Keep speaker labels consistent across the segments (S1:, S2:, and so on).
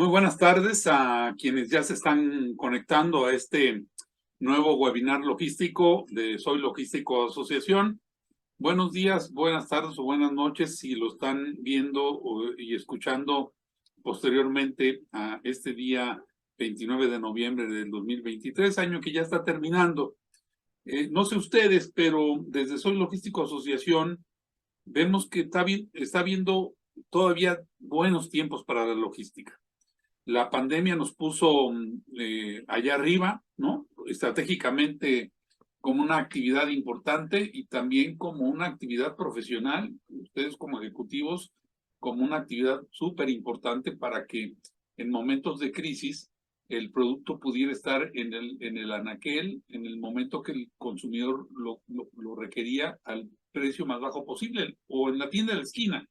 S1: Muy buenas tardes a quienes ya se están conectando a este nuevo webinar logístico de Soy Logístico Asociación. Buenos días, buenas tardes o buenas noches si lo están viendo y escuchando posteriormente a este día 29 de noviembre del 2023, año que ya está terminando. No sé ustedes, pero desde Soy Logístico Asociación vemos que está viendo todavía buenos tiempos para la logística. La pandemia nos puso allá arriba, ¿no? Estratégicamente como una actividad importante y también como una actividad profesional, ustedes como ejecutivos, como una actividad súper importante para que en momentos de crisis el producto pudiera estar en el anaquel, en el momento que el consumidor lo requería al precio más bajo posible o en la tienda de la esquina.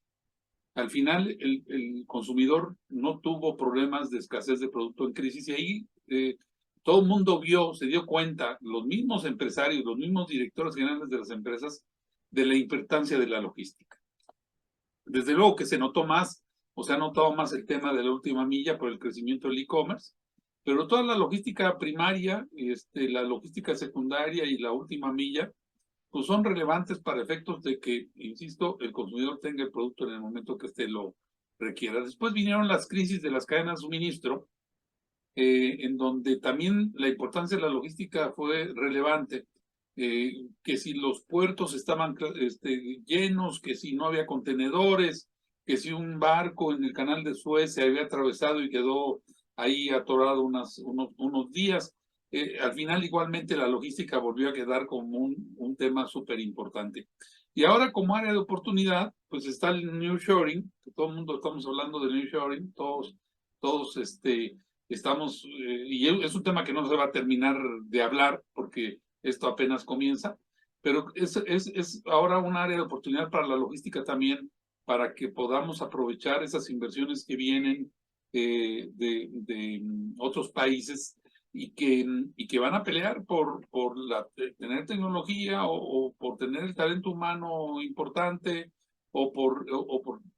S1: Al final, el consumidor no tuvo problemas de escasez de producto en crisis y ahí todo el mundo se dio cuenta, los mismos empresarios, los mismos directores generales de las empresas, de la importancia de la logística. Desde luego que se notó más, o se ha notado más el tema de la última milla por el crecimiento del e-commerce, pero toda la logística primaria, la logística secundaria y la última milla, pues son relevantes para efectos de que, insisto, el consumidor tenga el producto en el momento que lo requiera. Después vinieron las crisis de las cadenas de suministro, en donde también la importancia de la logística fue relevante, que si los puertos estaban llenos, que si no había contenedores, que si un barco en el canal de Suez se había atravesado y quedó ahí atorado unos días. Al final igualmente la logística volvió a quedar como un tema súper importante. Y ahora como área de oportunidad, pues está el nearshoring, que todo el mundo estamos hablando del nearshoring, todos estamos, y es un tema que no se va a terminar de hablar porque esto apenas comienza, pero es ahora un área de oportunidad para la logística también, para que podamos aprovechar esas inversiones que vienen de otros países y que van a pelear por tener tecnología o por tener el talento humano importante o por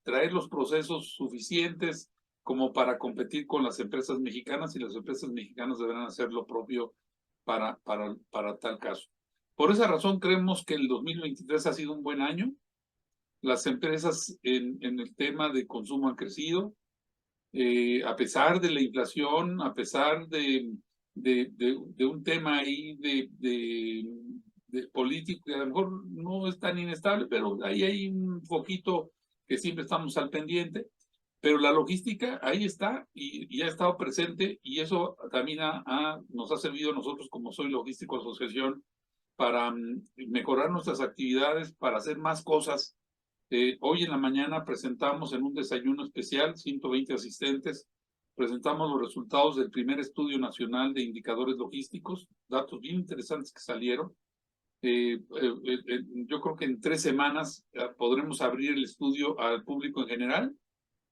S1: traer los procesos suficientes como para competir con las empresas mexicanas, y las empresas mexicanas deberán hacer lo propio para tal caso. Por esa razón creemos que el 2023 ha sido un buen año. Las empresas en el tema de consumo han crecido, a pesar de la inflación, a pesar de un tema ahí de político que a lo mejor no es tan inestable, pero ahí hay un foquito que siempre estamos al pendiente. Pero la logística ahí está y ha estado presente, y eso también nos ha servido a nosotros como Soy Logístico Asociación para mejorar nuestras actividades, para hacer más cosas. Hoy en la mañana presentamos en un desayuno especial, 120 asistentes, presentamos los resultados del primer estudio nacional de indicadores logísticos, datos bien interesantes que salieron. Yo creo que en 3 semanas podremos abrir el estudio al público en general.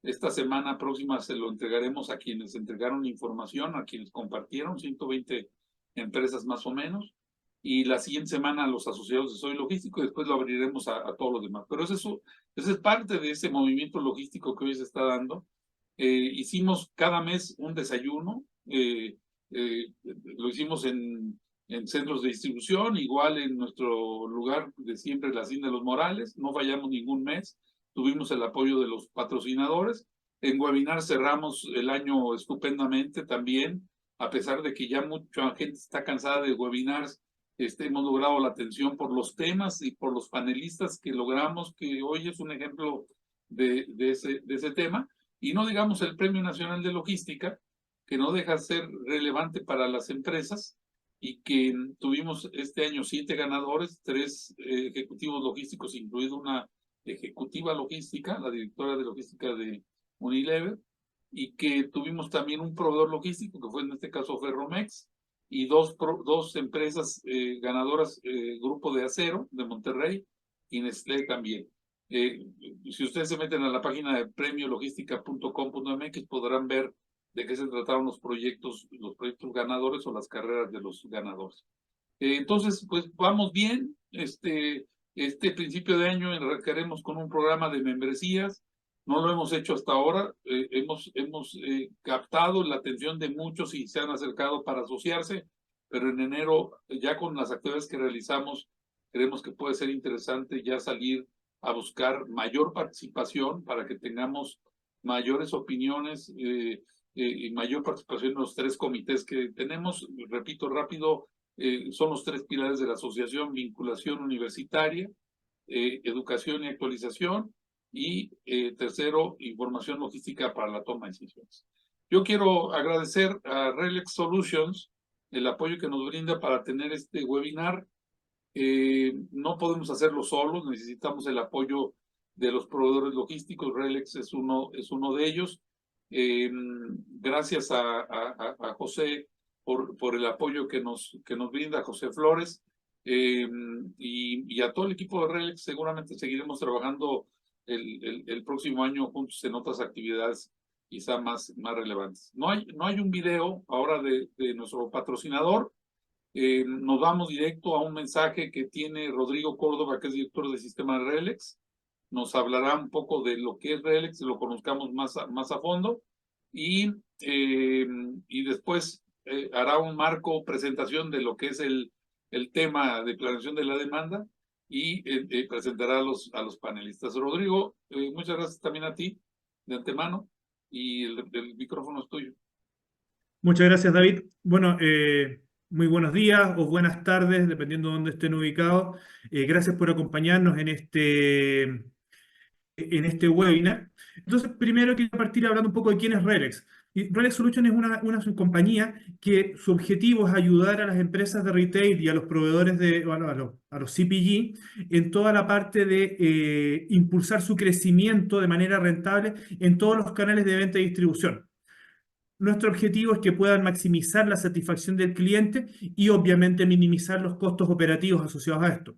S1: Esta semana próxima se lo entregaremos a quienes entregaron información, a quienes compartieron, 120 empresas más o menos, y la siguiente semana a los asociados de Soy Logístico, y después lo abriremos a todos los demás. Pero eso es parte de ese movimiento logístico que hoy se está dando. Hicimos cada mes un desayuno, lo hicimos en centros de distribución, igual en nuestro lugar de siempre, la Hacienda de los Morales, no fallamos ningún mes. Tuvimos el apoyo de los patrocinadores. En webinar cerramos el año estupendamente también, a pesar de que ya mucha gente está cansada de webinars. Hemos logrado la atención por los temas y por los panelistas que logramos, que hoy es un ejemplo de ese tema. Y no digamos el Premio Nacional de Logística, que no deja de ser relevante para las empresas, y que tuvimos este año 7 ganadores, 3 ejecutivos logísticos, incluido una ejecutiva logística, la directora de logística de Unilever, y que tuvimos también un proveedor logístico, que fue en este caso Ferromex, y dos empresas ganadoras, Grupo de Acero de Monterrey y Nestlé también. Si ustedes se meten a la página de premiologística.com.mx podrán ver de qué se trataron los proyectos ganadores o las carreras de los ganadores. Entonces, pues vamos bien. Este principio de año arrancaremos con un programa de membresías. No lo hemos hecho hasta ahora. Hemos captado la atención de muchos y se han acercado para asociarse, pero en enero, ya con las actividades que realizamos, creemos que puede ser interesante ya salir a buscar mayor participación para que tengamos mayores opiniones y mayor participación en los 3 comités que tenemos. Repito rápido, son los 3 pilares de la asociación: vinculación universitaria, educación y actualización, y tercero, información logística para la toma de decisiones. Yo quiero agradecer a RELX Solutions el apoyo que nos brinda para tener este webinar. No podemos hacerlo solos, necesitamos el apoyo de los proveedores logísticos. RELX es uno de ellos. Gracias a José por el apoyo que nos brinda, José Flores, y a todo el equipo de RELX. Seguramente seguiremos trabajando el próximo año juntos en otras actividades quizá más relevantes. No hay un video ahora de nuestro patrocinador. Nos vamos directo a un mensaje que tiene Rodrigo Córdoba, que es director del sistema de RELX. Nos hablará un poco de lo que es RELX, lo conozcamos más a fondo, y después hará un marco presentación de lo que es el tema de planeación de la demanda, y presentará a los panelistas. Rodrigo, muchas gracias también a ti de antemano, y el micrófono es tuyo.
S2: Muchas gracias, David. Bueno, muy buenos días o buenas tardes, dependiendo de dónde estén ubicados. Gracias por acompañarnos en este webinar. Entonces, primero quiero partir hablando un poco de quién es RELX. Y RELX Solutions es una subcompañía que su objetivo es ayudar a las empresas de retail y a los proveedores a los CPG en toda la parte de impulsar su crecimiento de manera rentable en todos los canales de venta y distribución. Nuestro objetivo es que puedan maximizar la satisfacción del cliente y obviamente minimizar los costos operativos asociados a esto.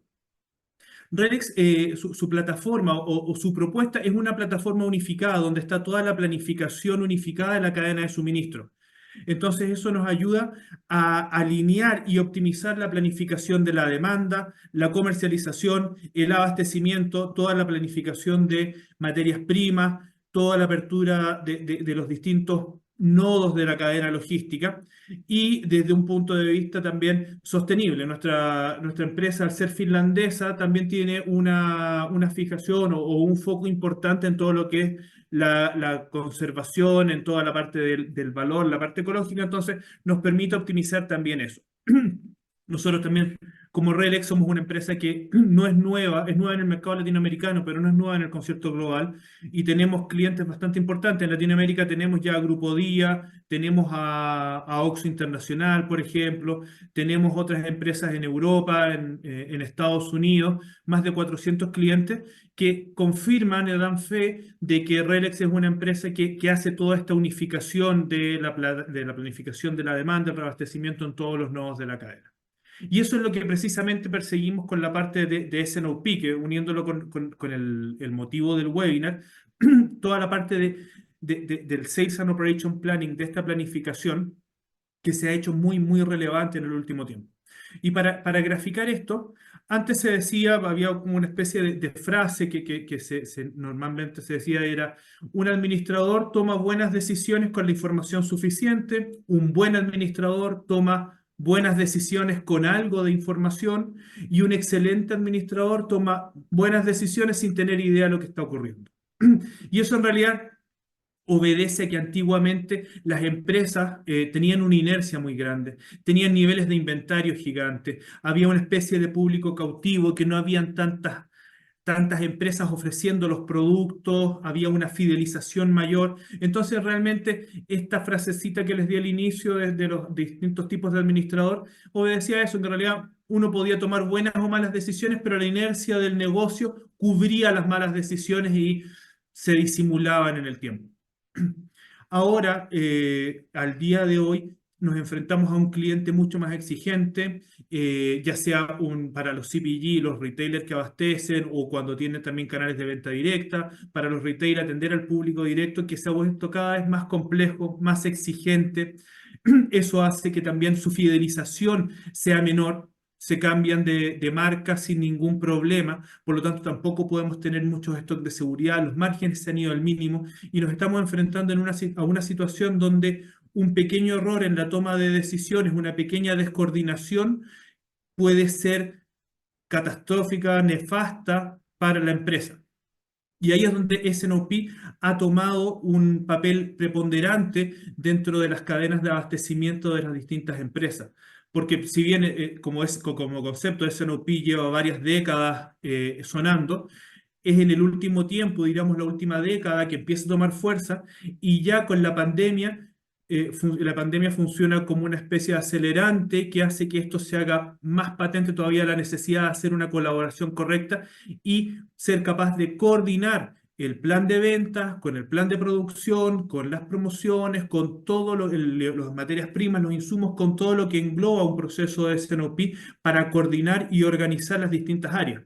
S2: RELX, su plataforma o su propuesta es una plataforma unificada donde está toda la planificación unificada de la cadena de suministro. Entonces eso nos ayuda a alinear y optimizar la planificación de la demanda, la comercialización, el abastecimiento, toda la planificación de materias primas, toda la apertura de los distintos nodos de la cadena logística, y desde un punto de vista también sostenible. Nuestra empresa, al ser finlandesa, también tiene una fijación o un foco importante en todo lo que es la conservación, en toda la parte del valor, la parte ecológica. Entonces nos permite optimizar también eso. Nosotros también, como RELX, somos una empresa que no es nueva en el mercado latinoamericano, pero no es nueva en el concierto global, y tenemos clientes bastante importantes. En Latinoamérica tenemos ya a Grupo Día, tenemos a Oxxo Internacional, por ejemplo, tenemos otras empresas en Europa, en Estados Unidos, más de 400 clientes que confirman y dan fe de que RELX es una empresa que hace toda esta unificación de la planificación de la demanda, el abastecimiento en todos los nodos de la cadena. Y eso es lo que precisamente perseguimos con la parte de S&OP, que uniéndolo con el motivo del webinar, toda la parte del Sales and Operation Planning, de esta planificación, que se ha hecho muy, muy relevante en el último tiempo. Y para graficar esto, antes se decía, había como una especie de frase que normalmente se decía, era: un administrador toma buenas decisiones con la información suficiente, un buen administrador toma buenas decisiones con algo de información, y un excelente administrador toma buenas decisiones sin tener idea de lo que está ocurriendo. Y eso en realidad obedece a que antiguamente las empresas tenían una inercia muy grande, tenían niveles de inventario gigantes, había una especie de público cautivo, que no habían tantas empresas ofreciendo los productos, había una fidelización mayor. Entonces realmente esta frasecita que les di al inicio de los distintos tipos de administrador obedecía a eso, que en realidad uno podía tomar buenas o malas decisiones, pero la inercia del negocio cubría las malas decisiones y se disimulaban en el tiempo. Ahora, al día de hoy, nos enfrentamos a un cliente mucho más exigente, ya sea para los CPG, los retailers que abastecen, o cuando tienen también canales de venta directa. Para los retailers, atender al público directo, que se ha vuelto cada vez más complejo, más exigente. Eso hace que también su fidelización sea menor. se cambian de marca sin ningún problema, por lo tanto tampoco podemos tener muchos stocks de seguridad, los márgenes se han ido al mínimo y nos estamos enfrentando a una situación donde un pequeño error en la toma de decisiones, una pequeña descoordinación puede ser catastrófica, nefasta para la empresa. Y ahí es donde S&OP ha tomado un papel preponderante dentro de las cadenas de abastecimiento de las distintas empresas. Porque si bien como concepto S&OP lleva varias décadas sonando, es en el último tiempo, diríamos la última década, que empieza a tomar fuerza y ya con la pandemia funciona como una especie de acelerante que hace que esto se haga más patente todavía la necesidad de hacer una colaboración correcta y ser capaz de coordinar el plan de ventas con el plan de producción, con las promociones, con todo las materias primas, los insumos, con todo lo que engloba un proceso de S&OP para coordinar y organizar las distintas áreas.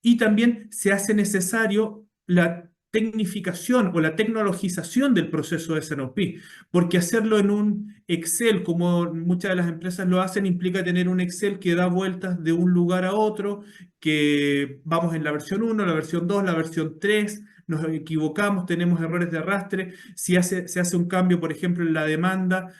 S2: Y también se hace necesario la tecnificación o la tecnologización del proceso de S&OP, porque hacerlo en un Excel, como muchas de las empresas lo hacen, implica tener un Excel que da vueltas de un lugar a otro, que vamos en la versión 1, la versión 2, la versión 3, nos equivocamos, tenemos errores de arrastre, si se hace un cambio, por ejemplo, en la demanda,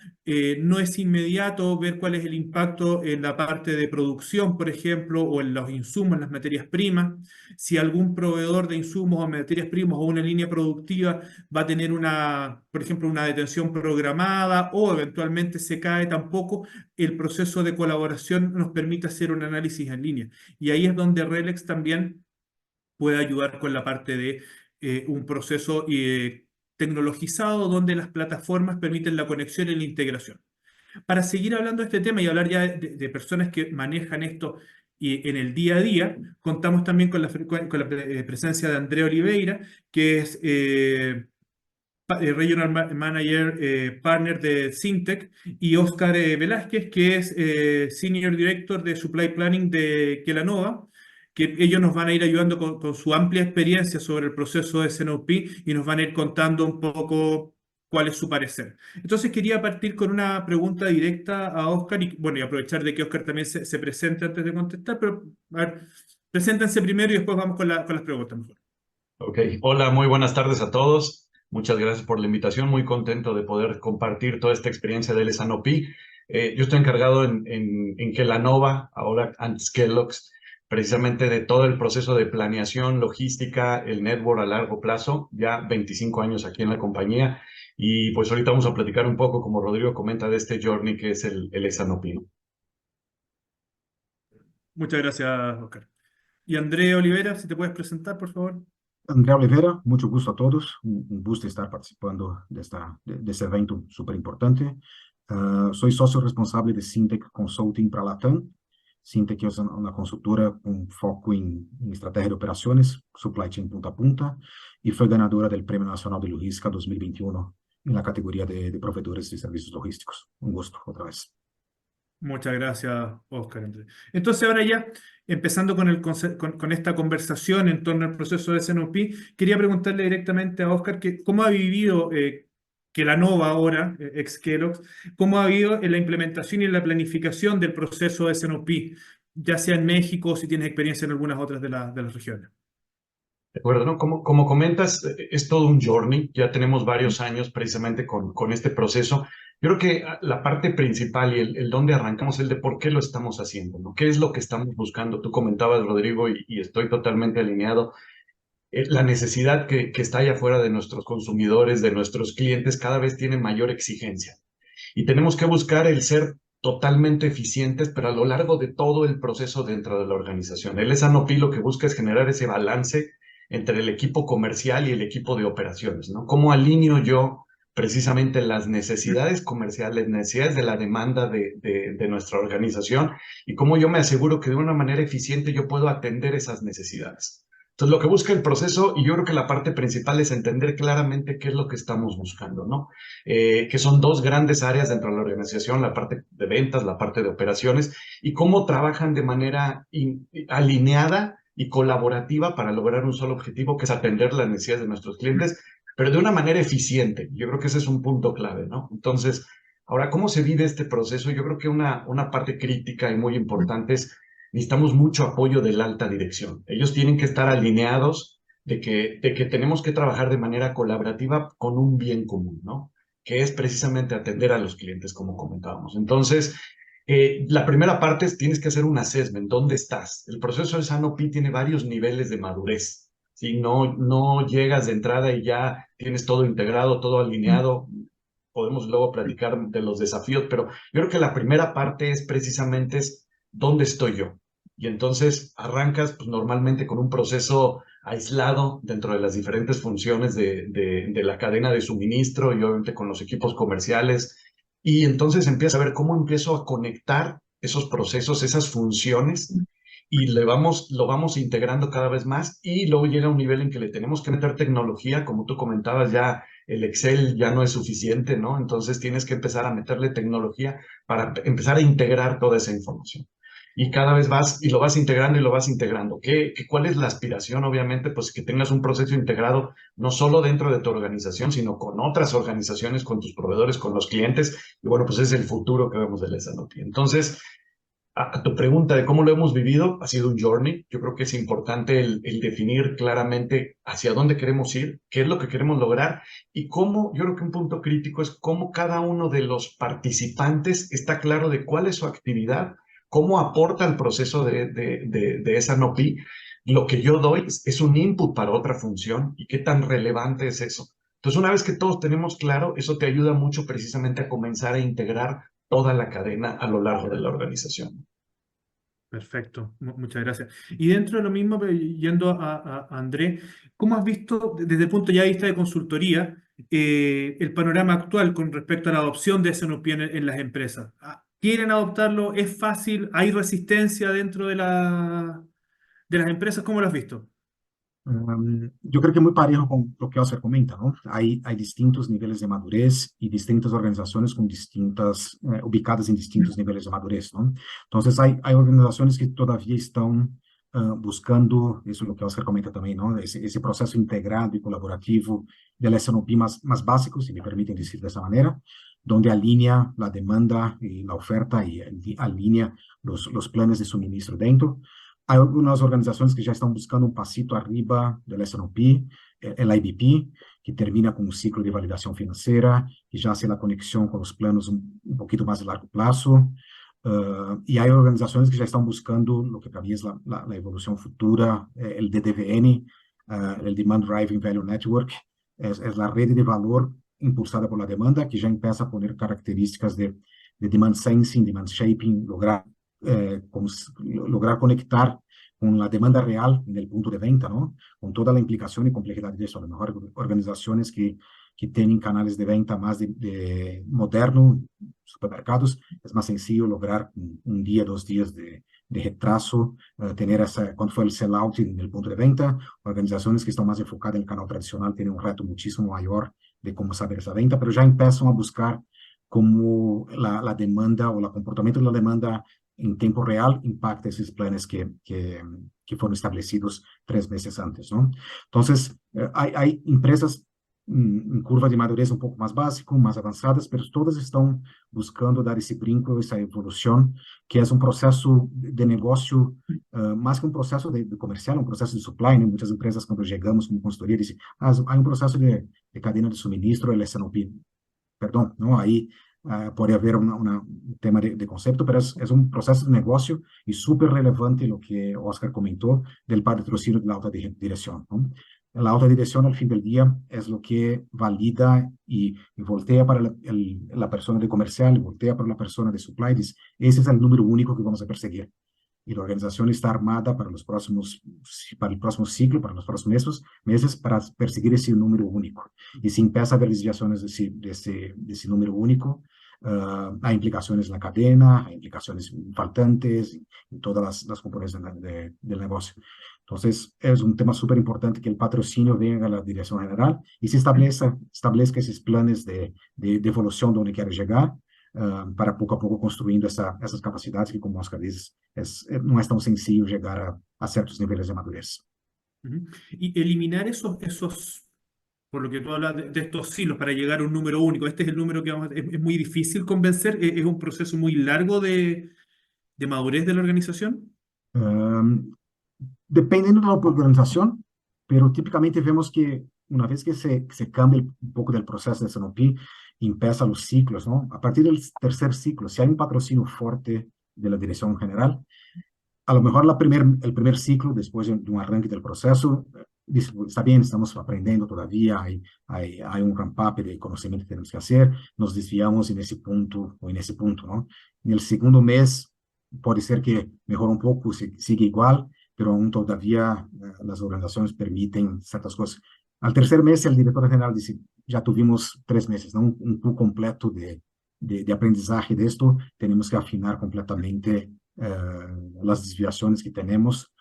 S2: no es inmediato ver cuál es el impacto en la parte de producción, por ejemplo, o en los insumos, en las materias primas. Si algún proveedor de insumos o materias primas o una línea productiva va a tener por ejemplo, una detención programada o eventualmente se cae, tampoco el proceso de colaboración nos permite hacer un análisis en línea. Y ahí es donde RELEX también puede ayudar con la parte de un proceso tecnologizado donde las plataformas permiten la conexión y la integración. Para seguir hablando de este tema y hablar ya de personas que manejan esto en el día a día, contamos también con la presencia de Andrea Oliveira, que es Regional Manager Partner de Syntec, y Oscar Velázquez, que es Senior Director de Supply Planning de Kelanova, que ellos nos van a ir ayudando con su amplia experiencia sobre el proceso de S&OP y nos van a ir contando un poco cuál es su parecer. Entonces quería partir con una pregunta directa a Oscar y, bueno, y aprovechar de que Oscar también se presente antes de contestar, pero a ver, preséntense primero y después vamos con las preguntas mejor.
S3: Ok, hola, muy buenas tardes a todos. Muchas gracias por la invitación. Muy contento de poder compartir toda esta experiencia del S&OP. Yo estoy encargado en Kelanova, ahora antes Kellogg's, precisamente de todo el proceso de planeación, logística, el network a largo plazo. Ya 25 años aquí en la compañía. Y pues ahorita vamos a platicar un poco, como Rodrigo comenta, de este journey que es el S&OP, ¿no?
S2: Muchas gracias, Oscar. Y Andrea Olivera, si te puedes presentar, por favor.
S4: Andrea Oliveira, mucho gusto a todos. Un gusto estar participando de este evento súper importante. Soy socio responsable de Syntec Consulting para Latam. Syntec es una consultora con foco en estrategia de operaciones, supply chain punta a punta, y fue ganadora del Premio Nacional de Logística 2021 en la categoría de proveedores de servicios logísticos. Un gusto otra vez.
S2: Muchas gracias, Oscar. Entonces, ahora ya, empezando con esta conversación en torno al proceso de S&OP, quería preguntarle directamente a Oscar cómo ha vivido Kelanova ahora, ex Kellogg's, cómo ha habido en la implementación y en la planificación del proceso de S&OP, ya sea en México o si tienes experiencia en algunas otras de las regiones.
S3: De acuerdo, ¿no? Como comentas, es todo un journey. Ya tenemos varios años precisamente con este proceso. Yo creo que la parte principal y el dónde arrancamos es el de por qué lo estamos haciendo, ¿no? ¿Qué es lo que estamos buscando? Tú comentabas, Rodrigo, y estoy totalmente alineado. La necesidad que está allá afuera de nuestros consumidores, de nuestros clientes, cada vez tiene mayor exigencia. Y tenemos que buscar el ser totalmente eficientes, pero a lo largo de todo el proceso dentro de la organización. El S&OP lo que busca es generar ese balance entre el equipo comercial y el equipo de operaciones, ¿no? ¿Cómo alineo yo precisamente las necesidades comerciales, necesidades de la demanda de nuestra organización y cómo yo me aseguro que de una manera eficiente yo puedo atender esas necesidades? Entonces, lo que busca el proceso, y yo creo que la parte principal es entender claramente qué es lo que estamos buscando, ¿no? Que son dos grandes áreas dentro de la organización, la parte de ventas, la parte de operaciones, y cómo trabajan de manera alineada y colaborativa para lograr un solo objetivo, que es atender las necesidades de nuestros clientes, pero de una manera eficiente. Yo creo que ese es un punto clave, ¿no? Entonces, Ahora, ¿cómo se vive este proceso? Yo creo que una parte crítica y muy importante es, necesitamos mucho apoyo de la alta dirección. Ellos tienen que estar alineados de que tenemos que trabajar de manera colaborativa con un bien común, ¿no? Que es precisamente atender a los clientes, como comentábamos. Entonces, la primera parte es tienes que hacer un assessment, ¿dónde estás? El proceso de Sanofi tiene varios niveles de madurez. Si no llegas de entrada y ya tienes todo integrado, todo alineado, podemos luego platicar de los desafíos, pero yo creo que la primera parte es precisamente ¿dónde estoy yo? Y entonces arrancas pues, normalmente con un proceso aislado dentro de las diferentes funciones de la cadena de suministro y obviamente con los equipos comerciales. Y entonces empiezas a ver cómo empiezo a conectar esos procesos, esas funciones, y lo vamos integrando cada vez más. Y luego llega un nivel en que le tenemos que meter tecnología, como tú comentabas, ya el Excel ya no es suficiente, ¿no? Entonces tienes que empezar a meterle tecnología para empezar a integrar toda esa información. Y cada vez vas y lo vas integrando y lo vas integrando. ¿Cuál es la aspiración? Obviamente, pues que tengas un proceso integrado no solo dentro de tu organización, sino con otras organizaciones, con tus proveedores, con los clientes. Y bueno, pues es el futuro que vemos de la Sanofi. Entonces, a tu pregunta de cómo lo hemos vivido, ha sido un journey. Yo creo que es importante el definir claramente hacia dónde queremos ir, qué es lo que queremos lograr y cómo, yo creo que un punto crítico es cómo cada uno de los participantes está claro de cuál es su actividad, cómo aporta al proceso de esa NOPI. Lo que yo doy es un input para otra función y qué tan relevante es eso. Entonces, una vez que todos tenemos claro, eso te ayuda mucho precisamente a comenzar a integrar toda la cadena a lo largo de la organización.
S2: Perfecto, muchas gracias. Y dentro de lo mismo, pero yendo a Andrés, ¿cómo has visto desde el punto ya de vista de consultoría el panorama actual con respecto a la adopción de SNOP en las empresas? ¿Quieren adoptarlo? ¿Es fácil? ¿Hay resistencia dentro de las empresas? ¿Cómo lo has visto?
S4: Yo creo que muy parejo con lo que Oscar comenta, ¿no? Hay distintos niveles de madurez y distintas organizaciones con distintas, ubicadas en distintos niveles de madurez, ¿no? Entonces, hay organizaciones que todavía están buscando, eso es lo que Oscar comenta también, ¿no? Ese proceso integrado y colaborativo del SNOP más básico, si me permiten decir de esa manera, donde alinea la demanda y la oferta y alinea los planes de suministro dentro. Hay algunas organizaciones que ya están buscando un pasito arriba del S&OP, el IBP, que termina con un ciclo de validación financiera, que ya hace la conexión con los planos un poquito más de largo plazo. Y hay organizaciones que ya están buscando lo que para mí es la evolución futura, el DDVN, el Demand Driving Value Network, es la red de valor impulsada por la demanda, que ya empieza a poner características de demand sensing, demand shaping, lograr conectar con la demanda real en el punto de venta, ¿no? Con toda la implicación y complejidad de eso. A lo mejor organizaciones que tienen canales de venta más de moderno, supermercados, es más sencillo lograr un día, 2 días de retraso, tener cuando fue el sell-out en el punto de venta. Organizaciones que están más enfocadas en el canal tradicional tienen un reto muchísimo mayor de cómo saber esa venta, pero ya empiezan a buscar cómo la demanda o el comportamiento de la demanda en tiempo real impacta esos planes que fueron establecidos 3 meses antes, ¿no? Entonces, hay empresas en curva de madurez un poco más básico, más avanzadas, pero todas están buscando dar ese brinco, esa evolución, que es un proceso de negocio, más que un proceso de comercial, un proceso de supply, ¿no? Muchas empresas, cuando llegamos como consultoría, dicen, hay un proceso de cadena de suministro, el S&OP. Perdón, ¿no? Ahí puede haber un tema de concepto, pero es un proceso de negocio y súper relevante lo que Oscar comentó del patrocinio de la alta dirección, ¿no? La alta dirección, al fin del día, es lo que valida y voltea para la persona de comercial, y voltea para la persona de supply. Dice, ese es el número único que vamos a perseguir. Y la organización está armada para el próximo ciclo, para los próximos meses, para perseguir ese número único. Y si empieza a haber desviaciones de ese número único, hay implicaciones en la cadena, hay implicaciones faltantes en todas las componentes del negocio. Entonces, es un tema súper importante que el patrocinio venga a la dirección general y se establezca esos planes de evolución donde quiere llegar, para poco a poco construyendo esas capacidades que, como Oscar dice, no es tan sencillo llegar a ciertos niveles de madurez.
S2: Y eliminar esos por lo que tú hablas de estos silos para llegar a un número único. Este es el número que es muy difícil convencer, es un proceso muy largo de madurez de la organización.
S4: Um, Dependiendo de la organización, pero típicamente vemos que una vez que se cambia un poco del proceso de S&OP, empiezan los ciclos, ¿no? A partir del tercer ciclo, si hay un patrocinio fuerte de la dirección general, a lo mejor el primer ciclo, después de un arranque del proceso, dice, está bien, estamos aprendiendo todavía, hay un ramp-up de conocimiento que tenemos que hacer, nos desviamos en ese punto o en ese punto, ¿no? En el segundo mes, puede ser que mejore un poco, sigue igual, pero aún todavía las organizaciones permiten ciertas cosas. Al tercer mes, el director general dice, ya tuvimos 3 meses, ¿no? Un pool completo de aprendizaje de esto, tenemos que afinar completamente las desviaciones que tenemos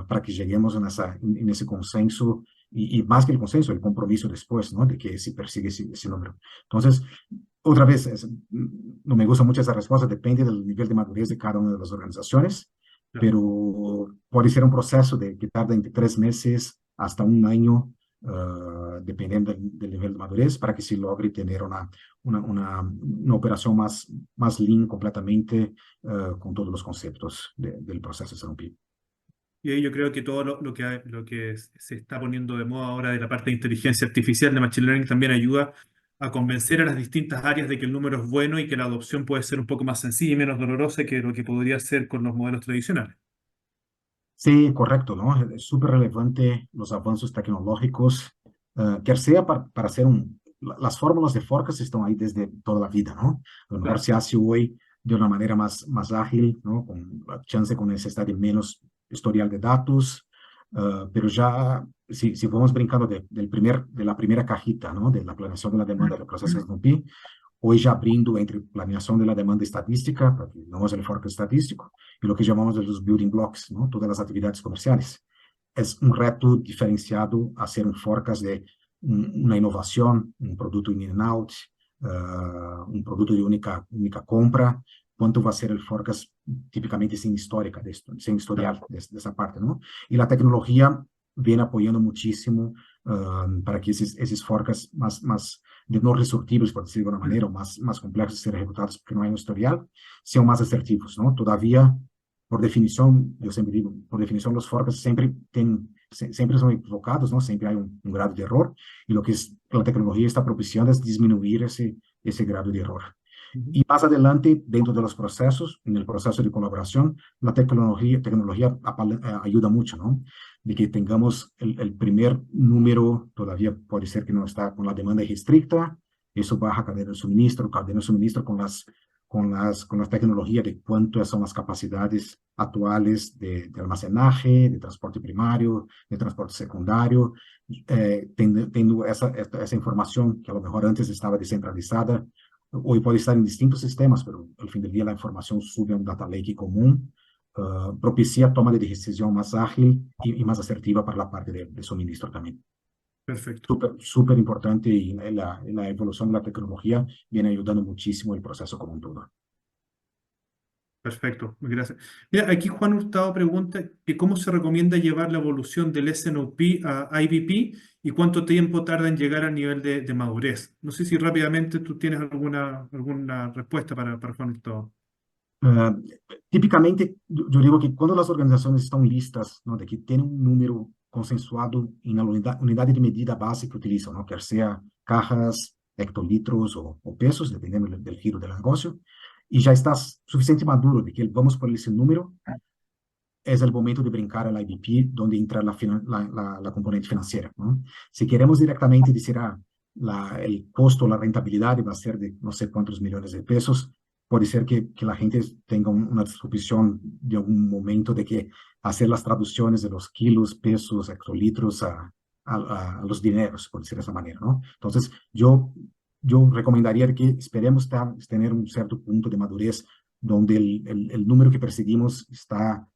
S4: para que lleguemos en ese consenso y más que el consenso, el compromiso después, ¿no? De que se persigue ese número. Entonces, otra vez, no me gusta mucho esa respuesta, depende del nivel de madurez de cada una de las organizaciones, pero puede ser un proceso que tarda entre 3 meses hasta un año, dependiendo del nivel de madurez, para que se logre tener una operación más lean completamente con todos los conceptos del proceso S&OP.
S2: Y ahí yo creo que todo lo que se está poniendo de moda ahora de la parte de inteligencia artificial, de Machine Learning, también ayuda a convencer a las distintas áreas de que el número es bueno y que la adopción puede ser un poco más sencilla y menos dolorosa que lo que podría ser con los modelos tradicionales.
S4: Sí, correcto, ¿no? Es súper relevante los avances tecnológicos, que sea para hacer las fórmulas de forecast están ahí desde toda la vida, ¿no? A lo mejor se hace hoy de una manera más ágil, ¿no? Con la chance, con necesidad de menos historial de datos, pero ya, si vamos brincando de la primera cajita, ¿no? De la planeación de la demanda del proceso S&OP, hoy ya abrindo entre planeación de la demanda estadística, porque no es el forecast estadístico, y lo que llamamos de los building blocks, ¿no? Todas las actividades comerciales. Es un reto diferenciado hacer un forecast de una innovación, un producto in and out, un producto de única compra. ¿Cuánto va a ser el forecast típicamente sin histórica, sin historial de esa parte, ¿no? Y la tecnología viene apoyando muchísimo para que esos forecasts más de no resurtibles, por decirlo de alguna manera, o más complejos de ser ejecutados porque no hay un historial, sean más asertivos, ¿no? Todavía, por definición, yo siempre digo, por definición los forecasts siempre son equivocados, ¿no? Siempre hay un grado de error, y lo que la tecnología está propiciando es disminuir ese grado de error. Y más adelante, dentro de los procesos, en el proceso de colaboración, la tecnología ayuda mucho, ¿no? De que tengamos el primer número, todavía puede ser que no está con la demanda restricta, eso baja cadena de suministro con las tecnologías de cuántas son las capacidades actuales de almacenaje, de transporte primario, de transporte secundario, teniendo esa información que a lo mejor antes estaba descentralizada, hoy puede estar en distintos sistemas, pero al fin del día la información sube a un data lake común, propicia toma de decisión más ágil y más asertiva para la parte de suministro también.
S2: Perfecto.
S4: Súper importante, y la evolución de la tecnología viene ayudando muchísimo el proceso como un todo.
S2: Perfecto, gracias. Mira, aquí Juan Hurtado pregunta que cómo se recomienda llevar la evolución del S&OP a IBP y cuánto tiempo tarda en llegar al nivel de madurez. No sé si rápidamente tú tienes alguna respuesta para Juan Hurtado.
S4: Típicamente, yo digo que cuando las organizaciones están listas, ¿no? De que tienen un número consensuado en la unidad de medida base que utilizan, ¿no? Que sea cajas, hectolitros o pesos, dependiendo del giro del negocio, y ya estás suficiente maduro de que vamos por ese número, es el momento de brincar al IBP, donde entra la componente financiera, ¿no? Si queremos directamente decir, el costo, la rentabilidad va a ser de no sé cuántos millones de pesos, puede ser que la gente tenga una disposición de algún momento de que hacer las traducciones de los kilos, pesos, hectolitros a los dineros, por decir de esa manera, ¿no? Entonces, yo recomendaría que esperemos tener un cierto punto de madurez donde el número que perseguimos está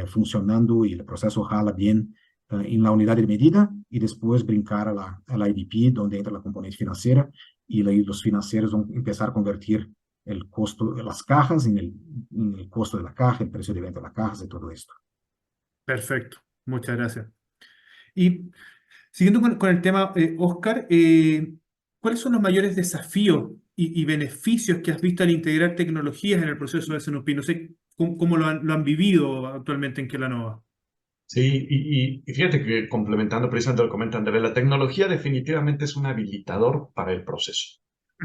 S4: funcionando y el proceso jala bien en la unidad de medida, y después brincar a la IBP, donde entra la componente financiera, y los financieros van a empezar a convertir el costo de las cajas en el costo de la caja, el precio de venta de las cajas y todo esto.
S2: Perfecto, muchas gracias. Y Siguiendo con el tema, Oscar, ¿cuáles son los mayores desafíos y beneficios que has visto al integrar tecnologías en el proceso de S&OP? No sé cómo lo han vivido actualmente en Kellanova.
S3: Sí, y fíjate que complementando precisamente lo que comenta André, la tecnología definitivamente es un habilitador para el proceso,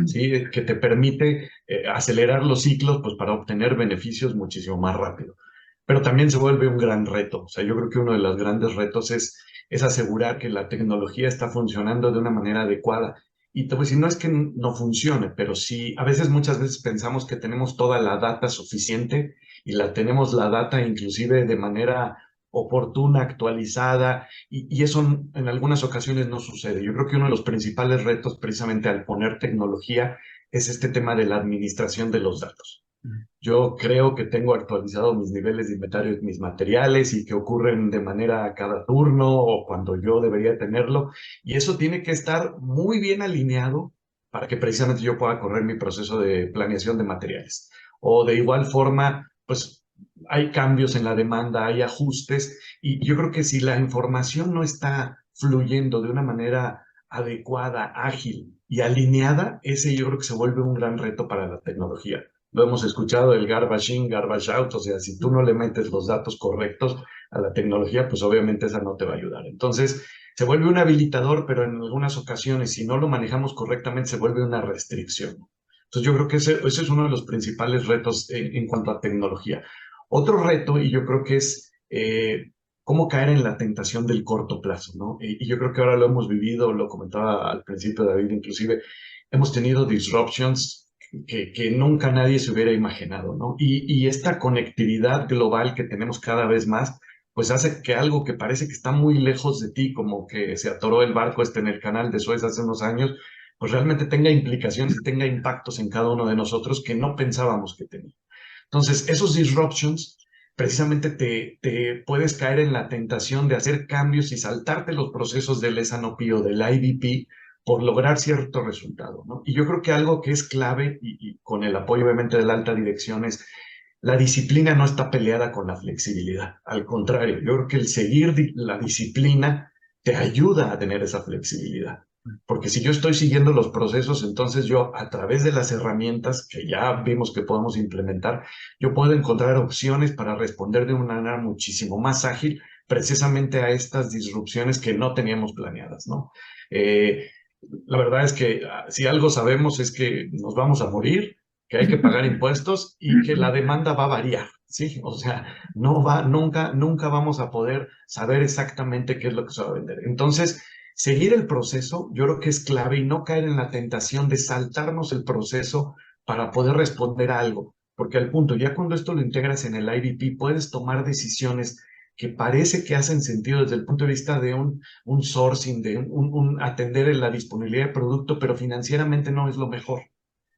S3: ¿sí? Que te permite acelerar los ciclos pues, para obtener beneficios muchísimo más rápido. Pero también se vuelve un gran reto. O sea, yo creo que uno de los grandes retos es asegurar que la tecnología está funcionando de una manera adecuada. Y te voy a decir, no es que no funcione, pero sí, a veces, muchas veces pensamos que tenemos toda la data suficiente y la tenemos la data inclusive de manera oportuna, actualizada, y eso en algunas ocasiones no sucede. Yo creo que uno de los principales retos precisamente al poner tecnología es este tema de la administración de los datos. Yo creo que tengo actualizado mis niveles de inventario de mis materiales y que ocurren de manera cada turno o cuando yo debería tenerlo, y eso tiene que estar muy bien alineado para que precisamente yo pueda correr mi proceso de planeación de materiales. O de igual forma, pues hay cambios en la demanda, hay ajustes, y yo creo que si la información no está fluyendo de una manera adecuada, ágil y alineada, ese yo creo que se vuelve un gran reto para la tecnología. Lo hemos escuchado, el garbage in, garbage out, o sea, si tú no le metes los datos correctos a la tecnología, pues obviamente esa no te va a ayudar. Entonces, se vuelve un habilitador, pero en algunas ocasiones, si no lo manejamos correctamente, se vuelve una restricción. Entonces, yo creo que ese es uno de los principales retos en cuanto a tecnología. Otro reto, y yo creo que es cómo caer en la tentación del corto plazo, ¿no? Y yo creo que ahora lo hemos vivido, lo comentaba al principio David, inclusive, hemos tenido disruptions que nunca nadie se hubiera imaginado, ¿no? Y esta conectividad global que tenemos cada vez más, pues hace que algo que parece que está muy lejos de ti, como que se atoró el barco en el canal de Suez hace unos años, pues realmente tenga implicaciones y tenga impactos en cada uno de nosotros que no pensábamos que tenía. Entonces, esos disruptions precisamente te puedes caer en la tentación de hacer cambios y saltarte los procesos del S&OP o del IBP por lograr cierto resultado, ¿no? Y yo creo que algo que es clave, y con el apoyo obviamente de la alta dirección, es la disciplina no está peleada con la flexibilidad. Al contrario, yo creo que el seguir la disciplina te ayuda a tener esa flexibilidad. Porque si yo estoy siguiendo los procesos, entonces yo a través de las herramientas que ya vimos que podemos implementar, yo puedo encontrar opciones para responder de una manera muchísimo más ágil precisamente a estas disrupciones que no teníamos planeadas, ¿no? La verdad es que si algo sabemos es que nos vamos a morir, que hay que pagar impuestos y que la demanda va a variar, ¿sí? O sea, nunca vamos a poder saber exactamente qué es lo que se va a vender. Entonces, seguir el proceso yo creo que es clave y no caer en la tentación de saltarnos el proceso para poder responder a algo. Porque al punto, ya cuando esto lo integras en el IBP, puedes tomar decisiones que parece que hacen sentido desde el punto de vista de un sourcing, de atender la disponibilidad de producto, pero financieramente no es lo mejor.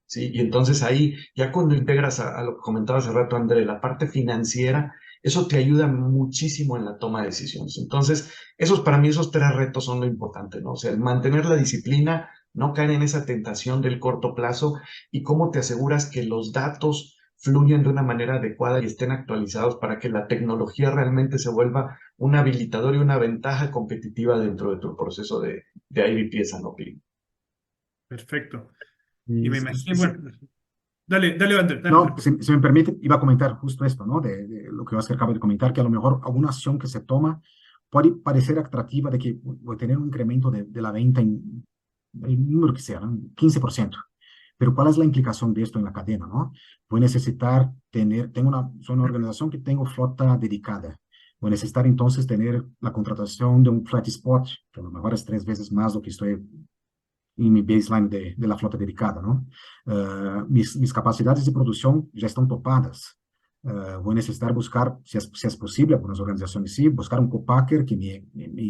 S3: ¿Sí? Y entonces ahí, ya cuando integras a lo que comentaba hace rato André, la parte financiera, eso te ayuda muchísimo en la toma de decisiones. Entonces, para mí, esos tres retos son lo importante, ¿no? O sea, el mantener la disciplina, no caer en esa tentación del corto plazo y cómo te aseguras que los datos fluyen de una manera adecuada y estén actualizados para que la tecnología realmente se vuelva un habilitador y una ventaja competitiva dentro de tu proceso de IBP S&OP.
S2: Perfecto. Y
S4: Y
S2: me imagino, bueno, dale, Andrés.
S4: no, si me permite, iba a comentar justo esto, ¿no? De lo que Oscar acaba de comentar, que a lo mejor alguna acción que se toma puede parecer atractiva de que voy a tener un incremento de la venta en el número que sea, ¿no? 15%. Pero ¿cuál es la implicación de esto en la cadena, no? Voy a necesitar soy una organización que tengo flota dedicada. Voy a necesitar entonces tener la contratación de un flat spot, que a lo mejor es 3 veces más lo que estoy en mi baseline de la flota dedicada, ¿no? Mis capacidades de producción ya están topadas. Voy a necesitar buscar, si es posible, algunas organizaciones sí, buscar un copacker que me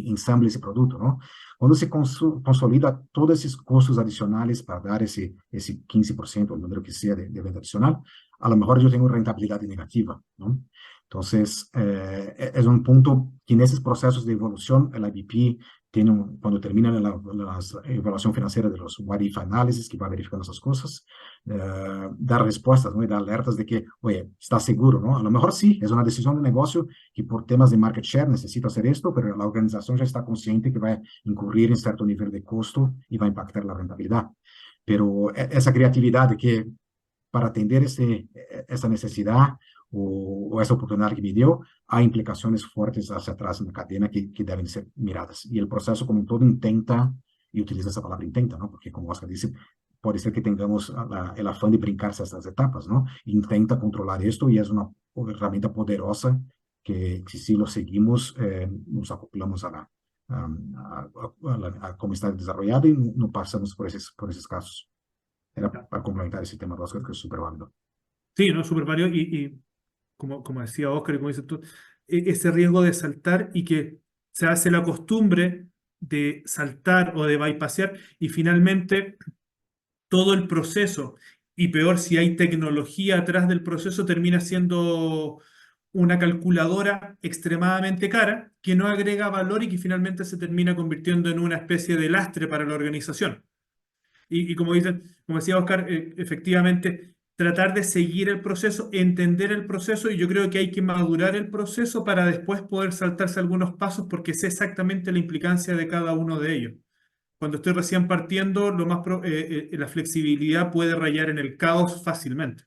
S4: ensamble ese producto, ¿no? Cuando se consolida todos esos costos adicionales para dar ese 15%, el número que sea de venta adicional, a lo mejor yo tengo rentabilidad negativa, ¿no? Entonces, es un punto que en esos procesos de evolución, el IBP cuando termina la evaluación financiera de los what if análisis, que va verificando esas cosas, dar respuestas, ¿no? Y dar alertas de que, oye, ¿estás seguro, no? A lo mejor sí, es una decisión de negocio que por temas de market share necesita hacer esto, pero la organización ya está consciente que va a incurrir en cierto nivel de costo y va a impactar la rentabilidad. Pero esa creatividad de que para atender esa necesidad o esa oportunidad que me dio, hay implicaciones fuertes hacia atrás en la cadena que deben ser miradas. Y el proceso como un todo intenta, y utiliza esa palabra intenta, ¿no? Porque como Oscar dice, puede ser que tengamos el afán de brincarse a estas etapas, ¿no? Intenta controlar esto y es una herramienta poderosa que si lo seguimos, nos acoplamos a cómo está desarrollado y no pasamos por esos casos. Era para complementar ese tema, Oscar, que es súper válido.
S2: Sí, ¿no? Súper válido y como decía Oscar y como dices tú, ese riesgo de saltar y que se hace la costumbre de saltar o de bypassear y finalmente todo el proceso, y peor si hay tecnología atrás del proceso, termina siendo una calculadora extremadamente cara que no agrega valor y que finalmente se termina convirtiendo en una especie de lastre para la organización. Y como como decía Oscar, efectivamente, tratar de seguir el proceso, entender el proceso, y yo creo que hay que madurar el proceso para después poder saltarse algunos pasos porque sé exactamente la implicancia de cada uno de ellos. Cuando estoy recién partiendo, la flexibilidad puede rayar en el caos fácilmente.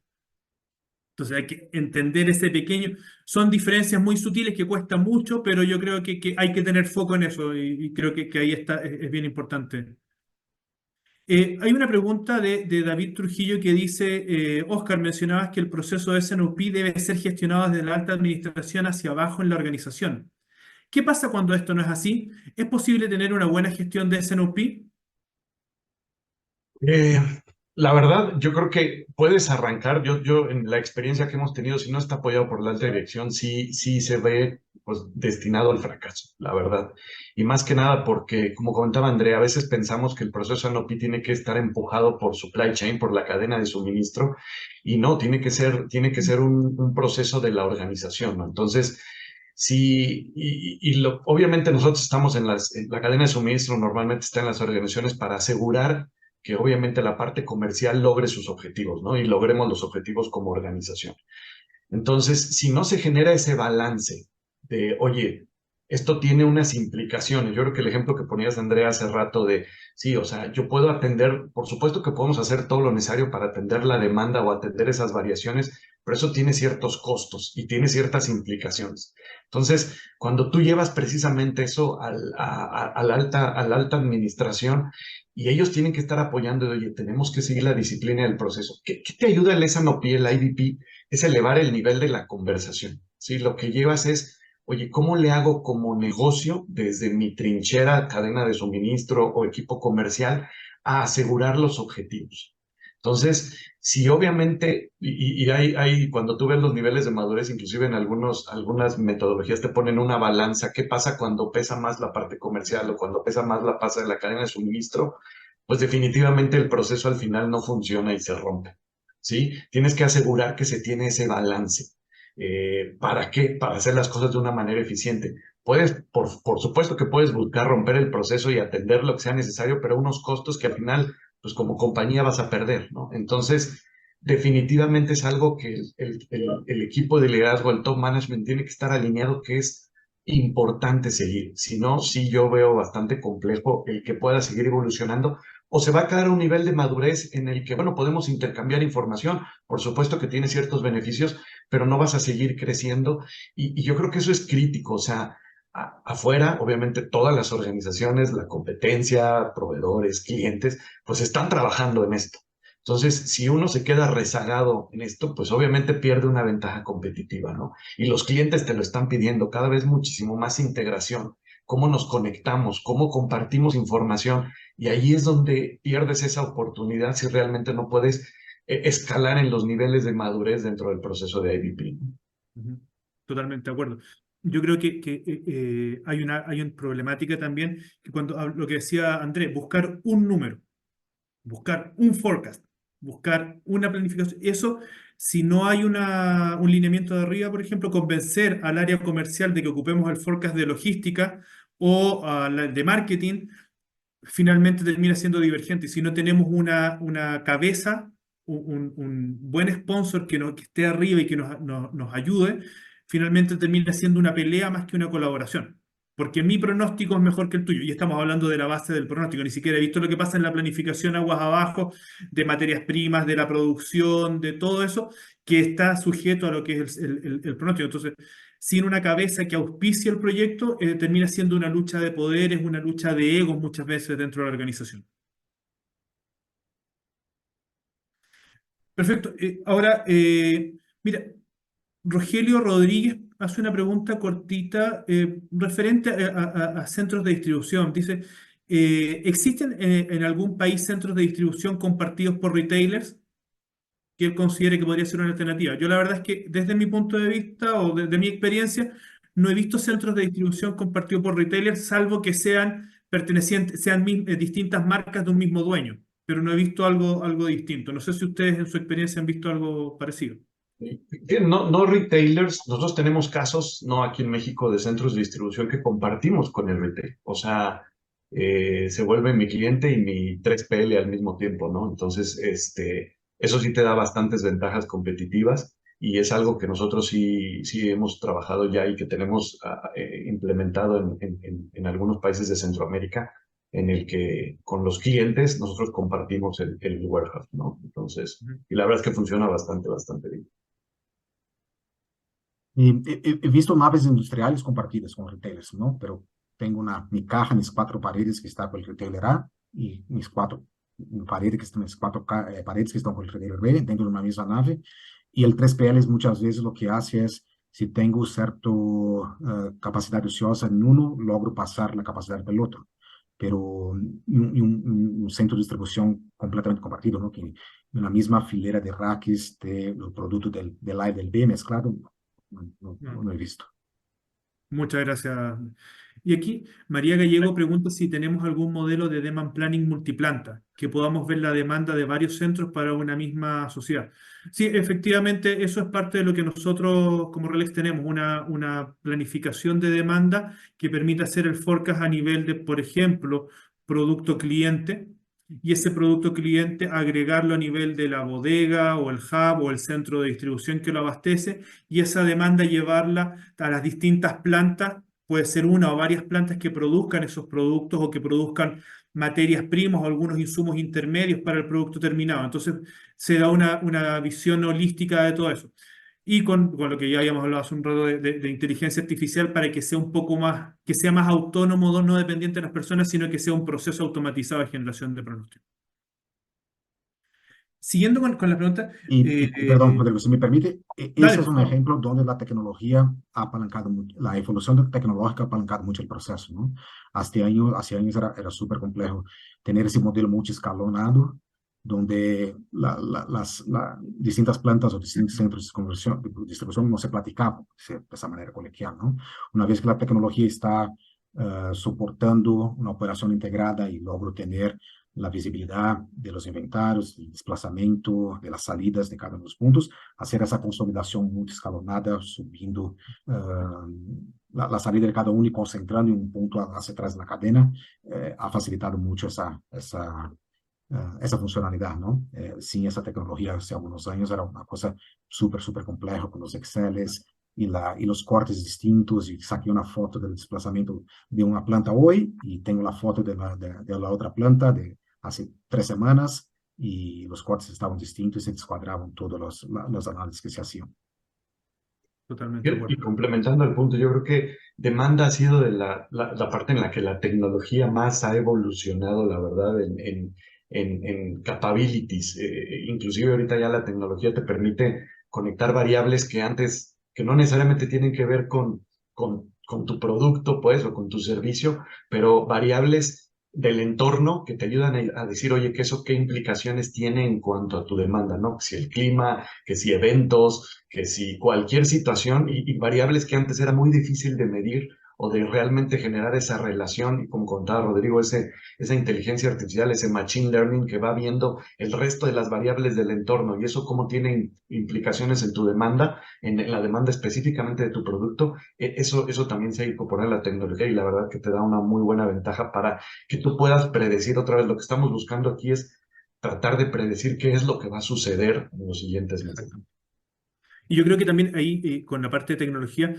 S2: Entonces hay que entender ese pequeño... Son diferencias muy sutiles que cuesta mucho, pero yo creo que hay que tener foco en eso y creo que ahí está, es bien importante. Hay una pregunta de David Trujillo que dice, Oscar, mencionabas que el proceso de S&OP debe ser gestionado desde la alta administración hacia abajo en la organización. ¿Qué pasa cuando esto no es así? ¿Es posible tener una buena gestión de S&OP?
S3: Eh, la verdad, yo creo que puedes arrancar. Yo en la experiencia que hemos tenido, si no está apoyado por la alta dirección, sí se ve pues destinado al fracaso, la verdad. Y más que nada porque, como comentaba Andrea, a veces pensamos que el proceso NOP tiene que estar empujado por supply chain, por la cadena de suministro, y no, tiene que ser un proceso de la organización, ¿no? Entonces, sí, obviamente nosotros estamos en la cadena de suministro, normalmente está en las organizaciones para asegurar que obviamente la parte comercial logre sus objetivos, ¿no? Y logremos los objetivos como organización. Entonces, si no se genera ese balance de, oye, esto tiene unas implicaciones. Yo creo que el ejemplo que ponías, Andrea, hace rato de, sí, o sea, yo puedo atender, por supuesto que podemos hacer todo lo necesario para atender la demanda o atender esas variaciones, pero eso tiene ciertos costos y tiene ciertas implicaciones. Entonces, cuando tú llevas precisamente eso a la alta administración y ellos tienen que estar apoyando, oye, tenemos que seguir la disciplina del proceso. ¿Qué te ayuda el S&OP, el IBP? Es elevar el nivel de la conversación, ¿sí? Lo que llevas es, oye, ¿cómo le hago como negocio desde mi trinchera, cadena de suministro o equipo comercial a asegurar los objetivos? Entonces, si obviamente, cuando tú ves los niveles de madurez, inclusive en algunas metodologías te ponen una balanza, ¿qué pasa cuando pesa más la parte comercial o cuando pesa más la parte de la cadena de suministro? Pues definitivamente el proceso al final no funciona y se rompe. ¿Sí? Tienes que asegurar que se tiene ese balance. ¿Para qué? Para hacer las cosas de una manera eficiente. Puedes, por supuesto que puedes buscar romper el proceso y atender lo que sea necesario, pero unos costos que al final, pues como compañía vas a perder, ¿no? Entonces, definitivamente es algo que el equipo de liderazgo, el top management, tiene que estar alineado, que es importante seguir. Si no, sí yo veo bastante complejo el que pueda seguir evolucionando o se va a quedar a un nivel de madurez en el que, bueno, podemos intercambiar información, por supuesto que tiene ciertos beneficios, pero no vas a seguir creciendo y yo creo que eso es crítico, o sea, afuera, obviamente todas las organizaciones, la competencia, proveedores, clientes, pues están trabajando en esto. Entonces, si uno se queda rezagado en esto, pues obviamente pierde una ventaja competitiva, ¿no? Y los clientes te lo están pidiendo cada vez muchísimo más integración, cómo nos conectamos, cómo compartimos información. Y ahí es donde pierdes esa oportunidad si realmente no puedes escalar en los niveles de madurez dentro del proceso de IBP.
S2: Totalmente de acuerdo. Yo creo que hay una problemática también, que lo que decía Andrés, buscar un número, buscar un forecast, buscar una planificación. Eso, si no hay un lineamiento de arriba, por ejemplo, convencer al área comercial de que ocupemos el forecast de logística o la de marketing, finalmente termina siendo divergente. Y si no tenemos una cabeza, un buen sponsor que esté arriba y que nos ayude, finalmente termina siendo una pelea más que una colaboración. Porque mi pronóstico es mejor que el tuyo. Y estamos hablando de la base del pronóstico. Ni siquiera he visto lo que pasa en la planificación aguas abajo, de materias primas, de la producción, de todo eso, que está sujeto a lo que es el pronóstico. Entonces, sin una cabeza que auspicie el proyecto, termina siendo una lucha de poderes, una lucha de egos muchas veces dentro de la organización. Perfecto. Ahora, mira, Rogelio Rodríguez hace una pregunta cortita referente a centros de distribución. Dice, ¿existen en algún país centros de distribución compartidos por retailers que él considere que podría ser una alternativa? Yo la verdad es que desde mi punto de vista o desde mi experiencia, no he visto centros de distribución compartidos por retailers, salvo que sean pertenecientes, distintas marcas de un mismo dueño, pero no he visto algo distinto. No sé si ustedes en su experiencia han visto algo parecido.
S3: No, no retailers, nosotros tenemos casos, no aquí en México, de centros de distribución que compartimos con el retail. O sea, se vuelve mi cliente y mi 3PL al mismo tiempo, ¿no? Entonces, eso sí te da bastantes ventajas competitivas y es algo que nosotros sí hemos trabajado ya y que tenemos implementado en algunos países de Centroamérica, en el que con los clientes nosotros compartimos el warehouse, ¿no? Entonces, y la verdad es que funciona bastante bien.
S4: Y he visto naves industriales compartidas con retailers, ¿no? Pero tengo mi caja, mis 4 paredes que está con el retailer A y mis 4 paredes que están con el retailer B dentro de una misma nave. Y el 3PL muchas veces lo que hace es, si tengo cierta capacidad ociosa en uno, logro pasar la capacidad del otro. Pero un centro de distribución completamente compartido, ¿no? Que en la misma filera de racks de los productos del A y del B mezclado, no he visto.
S2: Muchas gracias. Y aquí María Gallego pregunta si tenemos algún modelo de demand planning multiplanta, que podamos ver la demanda de varios centros para una misma sociedad. Sí, efectivamente, eso es parte de lo que nosotros como Relex tenemos, una planificación de demanda que permite hacer el forecast a nivel de, por ejemplo, producto cliente, y ese producto cliente agregarlo a nivel de la bodega o el hub o el centro de distribución que lo abastece, y esa demanda llevarla a las distintas plantas, puede ser una o varias plantas que produzcan esos productos o que produzcan materias primas o algunos insumos intermedios para el producto terminado. Entonces se da una visión holística de todo eso. Y con lo que ya habíamos hablado hace un rato de inteligencia artificial para que sea un poco más, que sea más autónomo, no dependiente de las personas, sino que sea un proceso automatizado de generación de pronósticos. Siguiendo con la pregunta.
S4: Perdón, Rodrigo, si me permite,
S2: Dale,
S4: ese es
S2: por
S4: un
S2: favor.
S4: ejemplo donde la tecnología ha apalancado mucho, la evolución tecnológica ha apalancado mucho el proceso, ¿no? Hace años era súper complejo tener ese modelo multiescalonado, donde las distintas plantas o distintos centros de distribución no se platicaban de esa manera colegial, ¿no? Una vez que la tecnología está soportando una operación integrada y logro tener la visibilidad de los inventarios, el desplazamiento de las salidas de cada uno de los puntos, hacer esa consolidación multiescalonada, subiendo la salida de cada uno y concentrando en un punto hacia atrás de la cadena, ha facilitado mucho esa funcionalidad, ¿no? Sin esa tecnología hace algunos años era una cosa súper compleja con los Exceles y los cortes distintos, y saqué una foto del desplazamiento de una planta hoy y tengo la foto de la otra planta de hace 3 semanas y los cortes estaban distintos y se descuadraban todos los análisis que se hacían.
S2: Totalmente de
S3: Y
S2: acuerdo.
S3: complementando el punto, yo creo que demanda ha sido de la parte en la que la tecnología más ha evolucionado, la verdad, en capabilities. Inclusive ahorita ya la tecnología te permite conectar variables que antes, que no necesariamente tienen que ver con tu producto, pues, o con tu servicio, pero variables del entorno que te ayudan a decir, oye, que eso qué implicaciones tiene en cuanto a tu demanda, ¿no? Si el clima, que si eventos, que si cualquier situación y variables que antes era muy difícil de medir, o de realmente generar esa relación, y como contaba Rodrigo, esa inteligencia artificial, ese machine learning que va viendo el resto de las variables del entorno y eso cómo tiene implicaciones en tu demanda, en la demanda específicamente de tu producto, eso también se ha incorporado en la tecnología y la verdad que te da una muy buena ventaja para que tú puedas predecir otra vez. Lo que estamos buscando aquí es tratar de predecir qué es lo que va a suceder en los siguientes meses.
S2: Y yo creo que también ahí, con la parte de tecnología,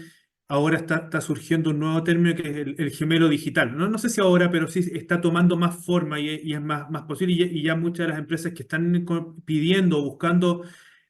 S2: ahora está surgiendo un nuevo término que es el gemelo digital. No sé si ahora, pero sí está tomando más forma y es más posible. Y ya muchas de las empresas que están pidiendo o buscando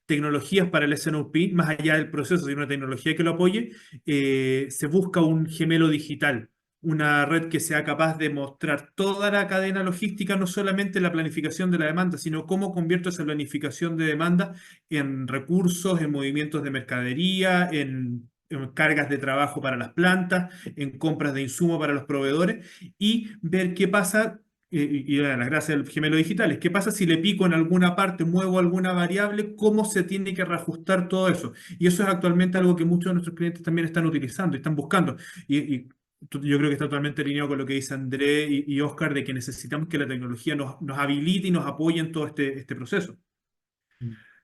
S2: tecnologías para el S&OP, más allá del proceso, de una tecnología que lo apoye, se busca un gemelo digital, una red que sea capaz de mostrar toda la cadena logística, no solamente la planificación de la demanda, sino cómo convierto esa planificación de demanda en recursos, en movimientos de mercadería, en cargas de trabajo para las plantas, en compras de insumos para los proveedores y ver qué pasa. Y una de las gracias del gemelo digital es qué pasa si le pico en alguna parte, muevo alguna variable, cómo se tiene que reajustar todo eso. Y eso es actualmente algo que muchos de nuestros clientes también están utilizando y están buscando. Yo creo que está totalmente alineado con lo que dice André y Oscar de que necesitamos que la tecnología nos habilite y nos apoye en todo este proceso.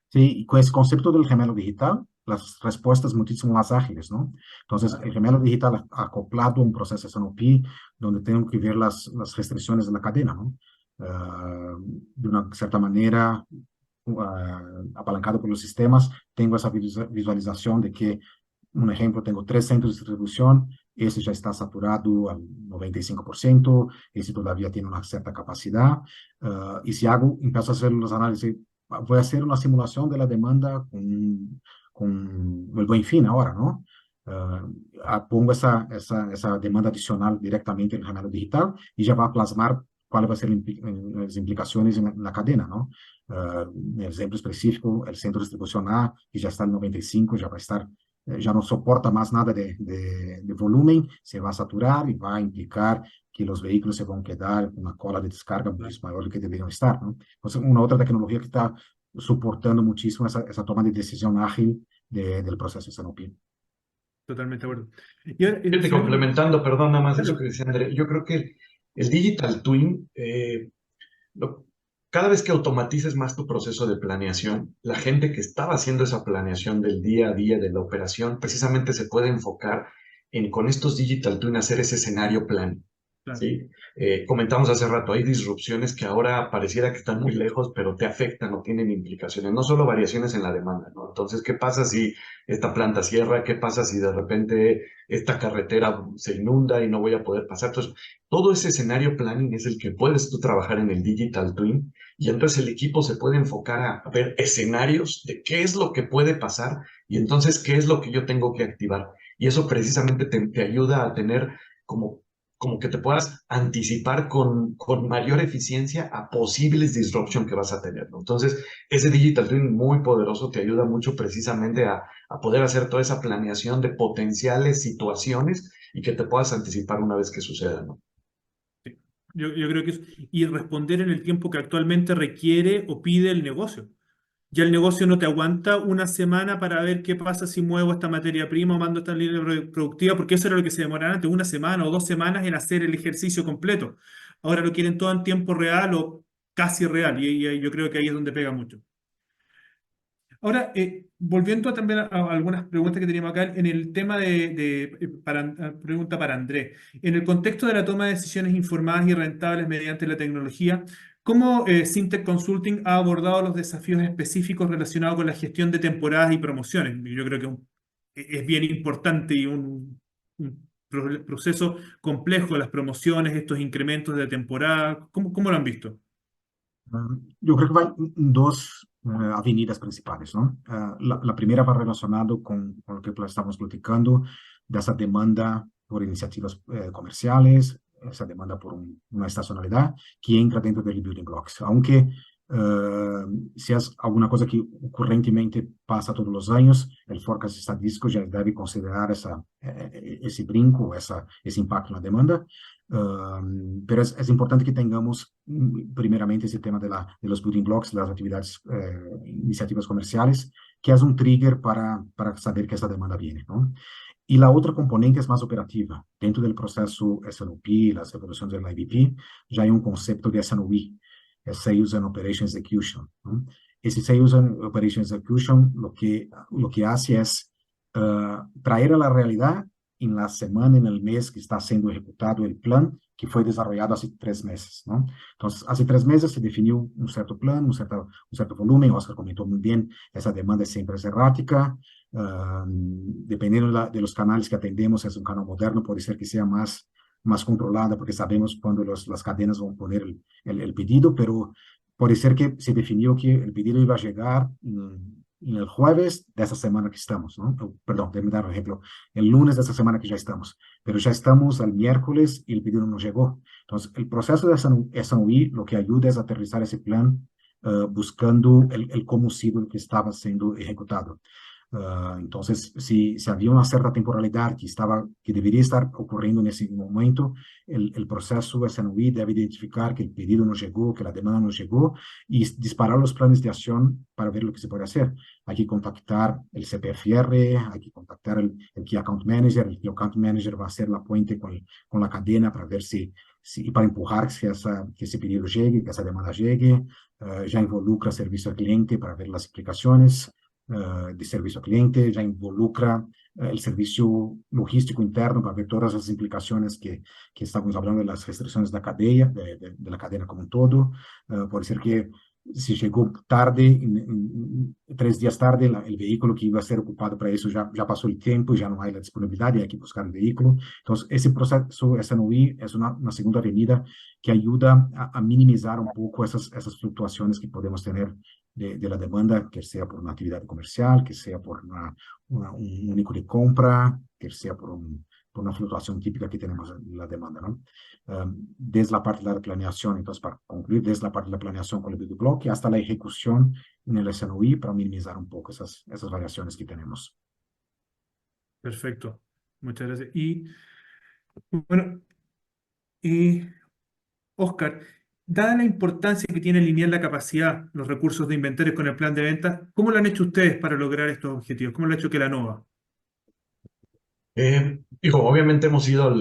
S4: Sí, y con ese concepto del gemelo digital, las respuestas muchísimo más ágiles, ¿no? Entonces, el gemelo digital acoplado a un proceso S&OP, donde tengo que ver las restricciones de la cadena, ¿no? De una cierta manera, apalancado por los sistemas, tengo esa visualización de que, un ejemplo, tengo 3 centros de distribución, ese ya está saturado al 95%, ese todavía tiene una cierta capacidad, y si empiezo a hacer los análisis, voy a hacer una simulación de la demanda con el Buen Fin ahora, ¿no? Pongo esa demanda adicional directamente en el gemelo digital y ya va a plasmar cuáles van a ser las implicaciones en la cadena, ¿no? En el ejemplo específico, el centro de distribución A, que ya está en 95, ya va a estar, ya no soporta más nada de volumen, se va a saturar y va a implicar que los vehículos se van a quedar con una cola de descarga mucho mayor de que deberían estar, ¿no? Entonces, una otra tecnología que está soportando muchísimo esa toma de decisión ágil del proceso S&OP.
S2: Totalmente de acuerdo. Y ahora,
S3: Fíjate, complementando, perdón, nada más eso que decía André, yo creo que el Digital Twin, cada vez que automatices más tu proceso de planeación, la gente que estaba haciendo esa planeación del día a día de la operación, precisamente se puede enfocar en con estos Digital Twin hacer ese escenario plan.
S2: claro.
S3: ¿Sí? Comentamos hace rato, hay disrupciones que ahora pareciera que están muy lejos, pero te afectan o tienen implicaciones, no solo variaciones en la demanda, ¿no? Entonces, ¿qué pasa si esta planta cierra? ¿Qué pasa si de repente esta carretera se inunda y no voy a poder pasar? Entonces, todo ese escenario planning es el que puedes tú trabajar en el Digital Twin y entonces el equipo se puede enfocar a ver escenarios de qué es lo que puede pasar y entonces qué es lo que yo tengo que activar. Y eso precisamente te ayuda a tener como que te puedas anticipar con mayor eficiencia a posibles disruption que vas a tener, ¿no? Entonces, ese Digital Twin muy poderoso te ayuda mucho precisamente a poder hacer toda esa planeación de potenciales situaciones y que te puedas anticipar una vez que suceda, ¿no?
S2: Yo creo que y responder en el tiempo que actualmente requiere o pide el negocio. Ya el negocio no te aguanta una semana para ver qué pasa si muevo esta materia prima o mando esta línea productiva, porque eso era lo que se demoraba antes, una semana o 2 semanas en hacer el ejercicio completo. Ahora lo quieren todo en tiempo real o casi real, y yo creo que ahí es donde pega mucho. Ahora, volviendo también a algunas preguntas que teníamos acá, en el tema pregunta para Andrés, en el contexto de la toma de decisiones informadas y rentables mediante la tecnología, ¿cómo Syntec Consulting ha abordado los desafíos específicos relacionados con la gestión de temporadas y promociones? Yo creo que es bien importante y un proceso complejo las promociones, estos incrementos de temporada. ¿Cómo lo han visto?
S4: Yo creo que hay dos avenidas principales, ¿no? La primera va relacionado con lo que estamos platicando, de esa demanda por iniciativas comerciales, esa demanda por una estacionalidad que entra dentro del building blocks. Aunque Si es alguna cosa que ocurrentemente pasa todos los años, el forecast estadístico ya debe considerar ese brinco, ese impacto en la demanda. Pero es importante que tengamos primeramente ese tema de los building blocks, las actividades, iniciativas comerciales, que es un trigger para saber que esa demanda viene, ¿no? Y la otra componente es más operativa. Dentro del proceso S&OP, las evoluciones del IBP, ya hay un concepto de S&OE, Sales and Operation Execution, ¿no? Ese Sales and Operation Execution lo que hace es traer a la realidad en la semana, en el mes que está siendo ejecutado el plan que fue desarrollado hace 3 meses, ¿no? Entonces, hace 3 meses se definió un cierto plan, un cierto volumen. Oscar comentó muy bien, esa demanda siempre es errática. Dependiendo de los canales que atendemos, es un canal moderno, puede ser que sea más controlada, porque sabemos cuándo las cadenas van a poner el pedido, pero puede ser que se definió que el pedido iba a llegar en el jueves de esa semana que estamos, ¿no? Perdón, déjame dar un ejemplo, el lunes de esa semana que ya estamos, pero ya estamos al miércoles y el pedido no llegó. Entonces, el proceso de S&OE lo que ayuda es aterrizar ese plan buscando el combustible que estaba siendo ejecutado. Entonces, si había una cierta temporalidad que debería estar ocurriendo en ese momento, el proceso S&OE debe identificar que el pedido no llegó, que la demanda no llegó, y disparar los planes de acción para ver lo que se puede hacer. Hay que contactar el CPFR, hay que contactar el Key Account Manager. El Key Account Manager va a ser la puente con la cadena para ver para empujar que ese pedido llegue, que esa demanda llegue. Ya involucra servicio al cliente para ver las implicaciones de servicio al cliente, ya involucra el servicio logístico interno para ver todas las implicaciones que estamos hablando de las restricciones de la cadena, de la cadena como un todo. Puede ser que si llegó tarde, 3 días tarde, el vehículo que iba a ser ocupado para eso ya pasó el tiempo, ya no hay la disponibilidad y hay que buscar el vehículo. Entonces, ese proceso S&OE es una segunda avenida que ayuda a minimizar un poco esas fluctuaciones que podemos tener de la demanda, que sea por una actividad comercial, que sea por un único de compra, que sea por una fluctuación típica que tenemos en la demanda, ¿no? Desde la parte de la planeación, entonces, para concluir, desde la parte de la planeación con el building block hasta la ejecución en el S&OE para minimizar un poco esas variaciones que tenemos.
S2: Perfecto, muchas gracias. Y bueno, Oscar, dada la importancia que tiene alinear la capacidad, los recursos de inventarios con el plan de ventas, ¿cómo lo han hecho ustedes para lograr estos objetivos? ¿Cómo lo ha hecho Kelanova?
S3: Obviamente hemos ido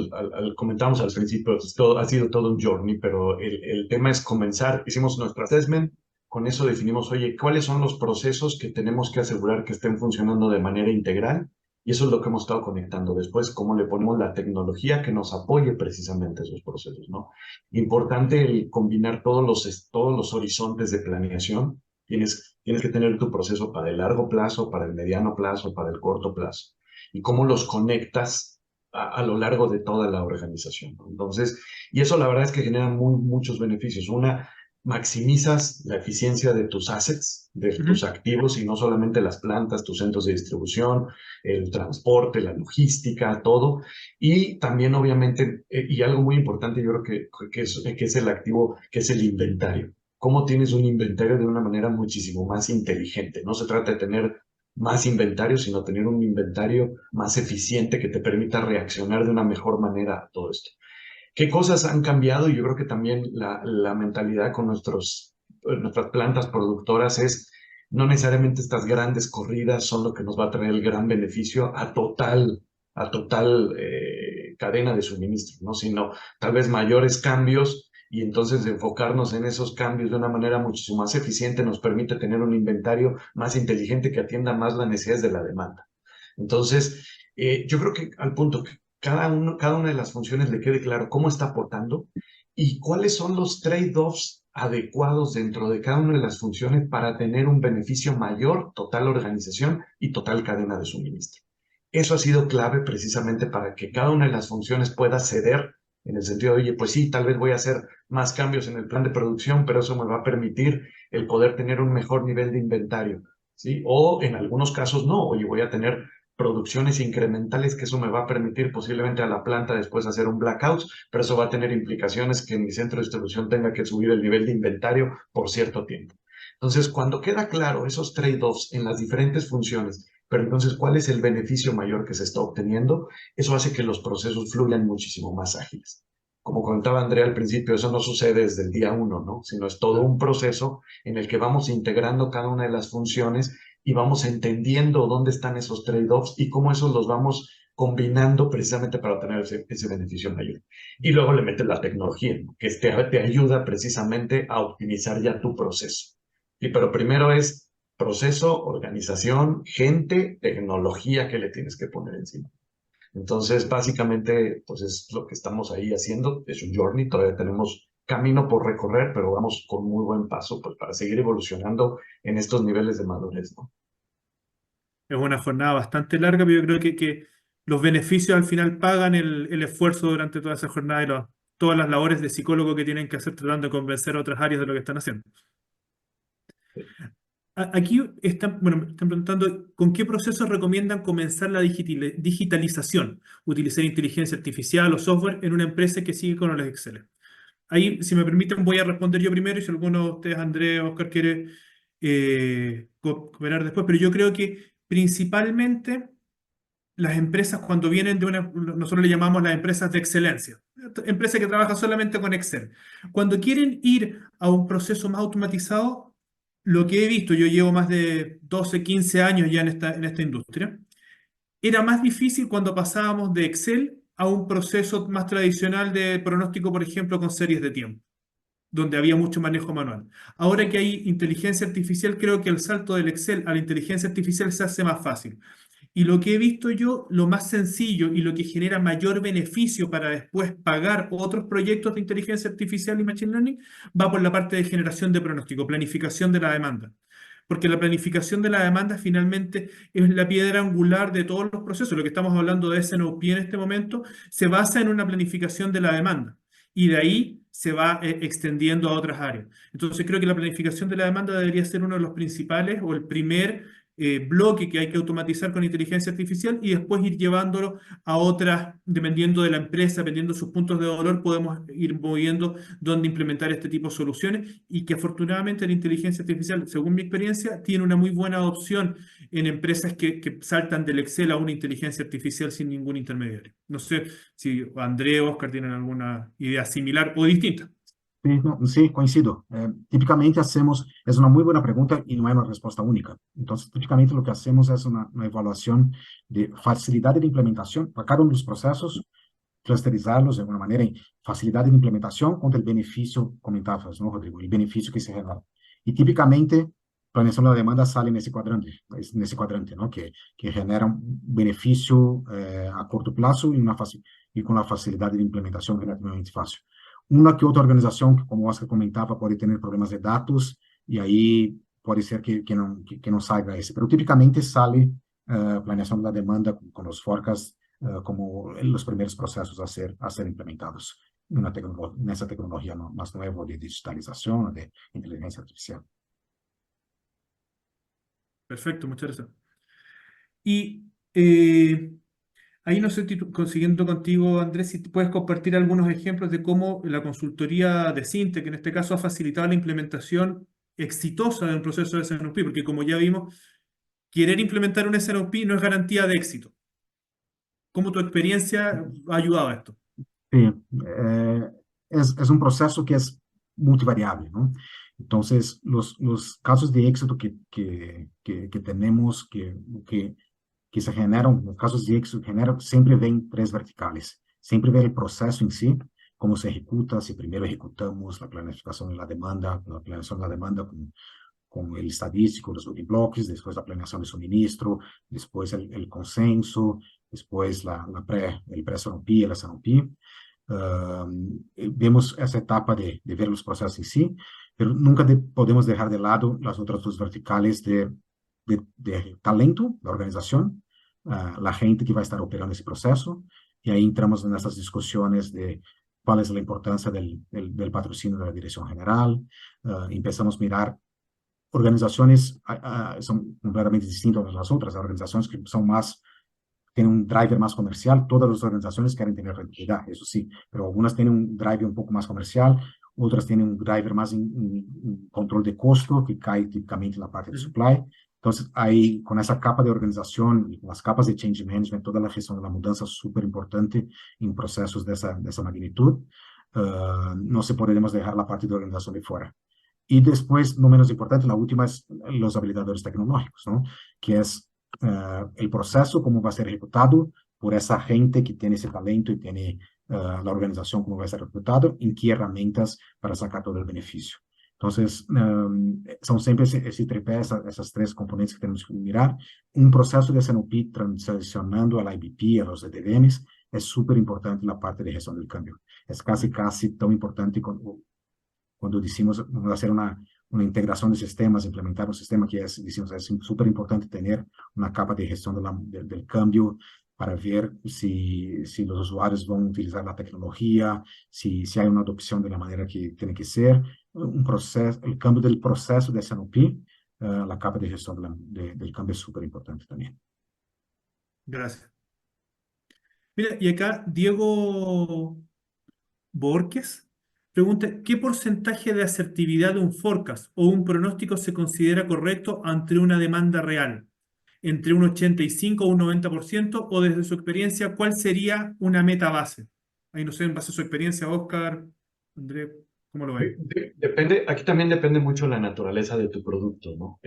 S3: comentábamos al principio, ha sido todo un journey, pero el tema es comenzar. Hicimos nuestro assessment, con eso definimos, oye, ¿cuáles son los procesos que tenemos que asegurar que estén funcionando de manera integral? Y eso es lo que hemos estado conectando después, cómo le ponemos la tecnología que nos apoye precisamente esos procesos, ¿no? Importante el combinar todos los horizontes de planeación. Tienes que tener tu proceso para el largo plazo, para el mediano plazo, para el corto plazo, y cómo los conectas a lo largo de toda la organización, ¿no? Entonces, y eso la verdad es que genera muchos beneficios. Una, maximizas la eficiencia de tus assets, de tus activos, y no solamente las plantas, tus centros de distribución, el transporte, la logística, todo. Y también, obviamente, y algo muy importante, yo creo que es el activo, que es el inventario. ¿Cómo tienes un inventario de una manera muchísimo más inteligente? No se trata de tener más inventario, sino tener un inventario más eficiente que te permita reaccionar de una mejor manera a todo esto. ¿Qué cosas han cambiado? Yo creo que también la mentalidad con nuestras plantas productoras es, no necesariamente estas grandes corridas son lo que nos va a traer el gran beneficio a total cadena de suministro, ¿no? Sino tal vez mayores cambios, y entonces enfocarnos en esos cambios de una manera muchísimo más eficiente nos permite tener un inventario más inteligente que atienda más las necesidades de la demanda. Entonces, yo creo que al punto que cada una de las funciones le quede claro cómo está aportando y cuáles son los trade-offs adecuados dentro de cada una de las funciones para tener un beneficio mayor, total organización y total cadena de suministro. Eso ha sido clave precisamente para que cada una de las funciones pueda ceder en el sentido de, oye, pues sí, tal vez voy a hacer más cambios en el plan de producción, pero eso me va a permitir el poder tener un mejor nivel de inventario, ¿sí? O en algunos casos no, oye, voy a tener producciones incrementales, que eso me va a permitir posiblemente a la planta después hacer un blackout, pero eso va a tener implicaciones que mi centro de distribución tenga que subir el nivel de inventario por cierto tiempo. Entonces, cuando queda claro esos trade-offs en las diferentes funciones, pero entonces, ¿cuál es el beneficio mayor que se está obteniendo? Eso hace que los procesos fluyan muchísimo más ágiles. Como comentaba Andrea al principio, eso no sucede desde el día uno, ¿no? Sino es todo un proceso en el que vamos integrando cada una de las funciones y vamos entendiendo dónde están esos trade-offs y cómo esos los vamos combinando precisamente para obtener ese beneficio mayor. Y luego le metes la tecnología, ¿no? Que te ayuda precisamente a optimizar ya tu proceso. Pero primero es proceso, organización, gente, tecnología que le tienes que poner encima. Entonces, básicamente, pues es lo que estamos ahí haciendo. Es un journey, todavía tenemos camino por recorrer, pero vamos con muy buen paso pues, para seguir evolucionando en estos niveles de madurez, ¿no?
S2: Es una jornada bastante larga, pero yo creo que los beneficios al final pagan el esfuerzo durante toda esa jornada y todas las labores de psicólogo que tienen que hacer tratando de convencer a otras áreas de lo que están haciendo. Aquí bueno, me están preguntando con qué procesos recomiendan comenzar la digitalización, utilizar inteligencia artificial o software en una empresa que sigue con los Excel. Ahí, si me permiten, voy a responder yo primero y si alguno de ustedes, Andrés o Oscar, quiere cooperar después, pero yo creo que principalmente las empresas cuando vienen de nosotros le llamamos las empresas de excelencia, empresas que trabajan solamente con Excel. Cuando quieren ir a un proceso más automatizado, lo que he visto, yo llevo más de 12, 15 años ya en esta industria, era más difícil cuando pasábamos de Excel a un proceso más tradicional de pronóstico, por ejemplo, con series de tiempo, donde había mucho manejo manual. Ahora que hay inteligencia artificial, creo que el salto del Excel a la inteligencia artificial se hace más fácil. Y lo que he visto yo, lo más sencillo y lo que genera mayor beneficio para después pagar otros proyectos de inteligencia artificial y machine learning, va por la parte de generación de pronóstico, planificación de la demanda. Porque la planificación de la demanda finalmente es la piedra angular de todos los procesos. Lo que estamos hablando de SNOP en este momento se basa en una planificación de la demanda. Y de ahí se va extendiendo a otras áreas. Entonces creo que la planificación de la demanda debería ser uno de los principales o el primer bloque que hay que automatizar con inteligencia artificial y después ir llevándolo a otras, dependiendo de la empresa, dependiendo de sus puntos de dolor, podemos ir moviendo dónde implementar este tipo de soluciones y que afortunadamente la inteligencia artificial, según mi experiencia, tiene una muy buena adopción en empresas que saltan del Excel a una inteligencia artificial sin ningún intermediario. No sé si André o Oscar tienen alguna idea similar o distinta.
S4: Sí, no, sí, coincido. Típicamente hacemos, es una muy buena pregunta y no hay una respuesta única. Entonces, típicamente lo que hacemos es una evaluación de facilidad de implementación para cada uno de los procesos, clusterizarlos de alguna manera en facilidad de implementación contra el beneficio, comentabas, ¿no, Rodrigo? El beneficio que se genera. Y típicamente, planeación de la demanda sale en ese cuadrante, ¿no? Que genera un beneficio a corto plazo y con la facilidad de implementación relativamente fácil. Una que otra organización, como Oscar comentaba, puede tener problemas de datos y ahí puede ser que no salga ese. Pero típicamente sale planeación de la demanda con los forecasts como los primeros procesos a ser implementados en esa tecnología más nueva de digitalización, de inteligencia artificial.
S2: Perfecto, muchas gracias. Y ahí no sé, consiguiendo contigo, Andrés, si puedes compartir algunos ejemplos de cómo la consultoría de Syntec, en este caso, ha facilitado la implementación exitosa de un proceso de SNOP, porque como ya vimos, querer implementar un SNOP no es garantía de éxito. ¿Cómo tu experiencia ha ayudado a esto?
S4: Sí, es un proceso que es multivariable, ¿no? Entonces, los casos de éxito que tenemos, que se generan, los casos de éxito que generan, siempre ven tres verticales. Siempre ven el proceso en sí, cómo se ejecuta, si primero ejecutamos la planificación de la demanda, con el estadístico, los building blocks, después la planeación de suministro, después el consenso, después el pre-SNOP, el SNOP. Vemos esa etapa de ver los procesos en sí, pero nunca podemos dejar de lado las otras dos verticales de talento, la organización, la gente que va a estar operando ese proceso, y ahí entramos en estas discusiones de cuál es la importancia del patrocinio de la dirección general. Empezamos a mirar organizaciones son completamente distintas de las otras, organizaciones que son más tienen un driver más comercial. Todas las organizaciones quieren tener rentabilidad, eso sí, pero algunas tienen un driver un poco más comercial, otras tienen un driver más en control de costo, que cae típicamente en la parte de supply. Entonces, ahí, con esa capa de organización y con las capas de change management, toda la gestión de la mudanza es súper importante en procesos de esa magnitud. No se podemos dejar la parte de organización de fuera. Y después, no menos importante, la última es los habilitadores tecnológicos, ¿no? Que es el proceso, cómo va a ser ejecutado por esa gente que tiene ese talento y tiene la organización, cómo va a ser ejecutado, en qué herramientas para sacar todo el beneficio. Entonces, son siempre ese tripé, esas tres componentes que tenemos que mirar. Un proceso de S&OP transicionando al IBP, a los EDMs, es súper importante la parte de gestión del cambio. Es casi tan importante cuando decimos vamos a hacer una integración de sistemas, implementar un sistema que decimos, es súper importante tener una capa de gestión del cambio para ver si los usuarios van a utilizar la tecnología, si hay una adopción de la manera que tiene que ser, un proceso, el cambio del proceso de S&OP, la capa de gestión del cambio es súper importante también.
S2: Gracias. Mira, y acá Diego Borges pregunta, ¿qué porcentaje de asertividad de un forecast o un pronóstico se considera correcto ante una demanda real? ¿Entre un 85 o un 90%? O desde su experiencia, ¿cuál sería una meta base? Ahí no sé, en base a su experiencia, Oscar, André, ¿cómo lo ven?
S3: Depende, aquí también depende mucho la naturaleza de tu producto, ¿no?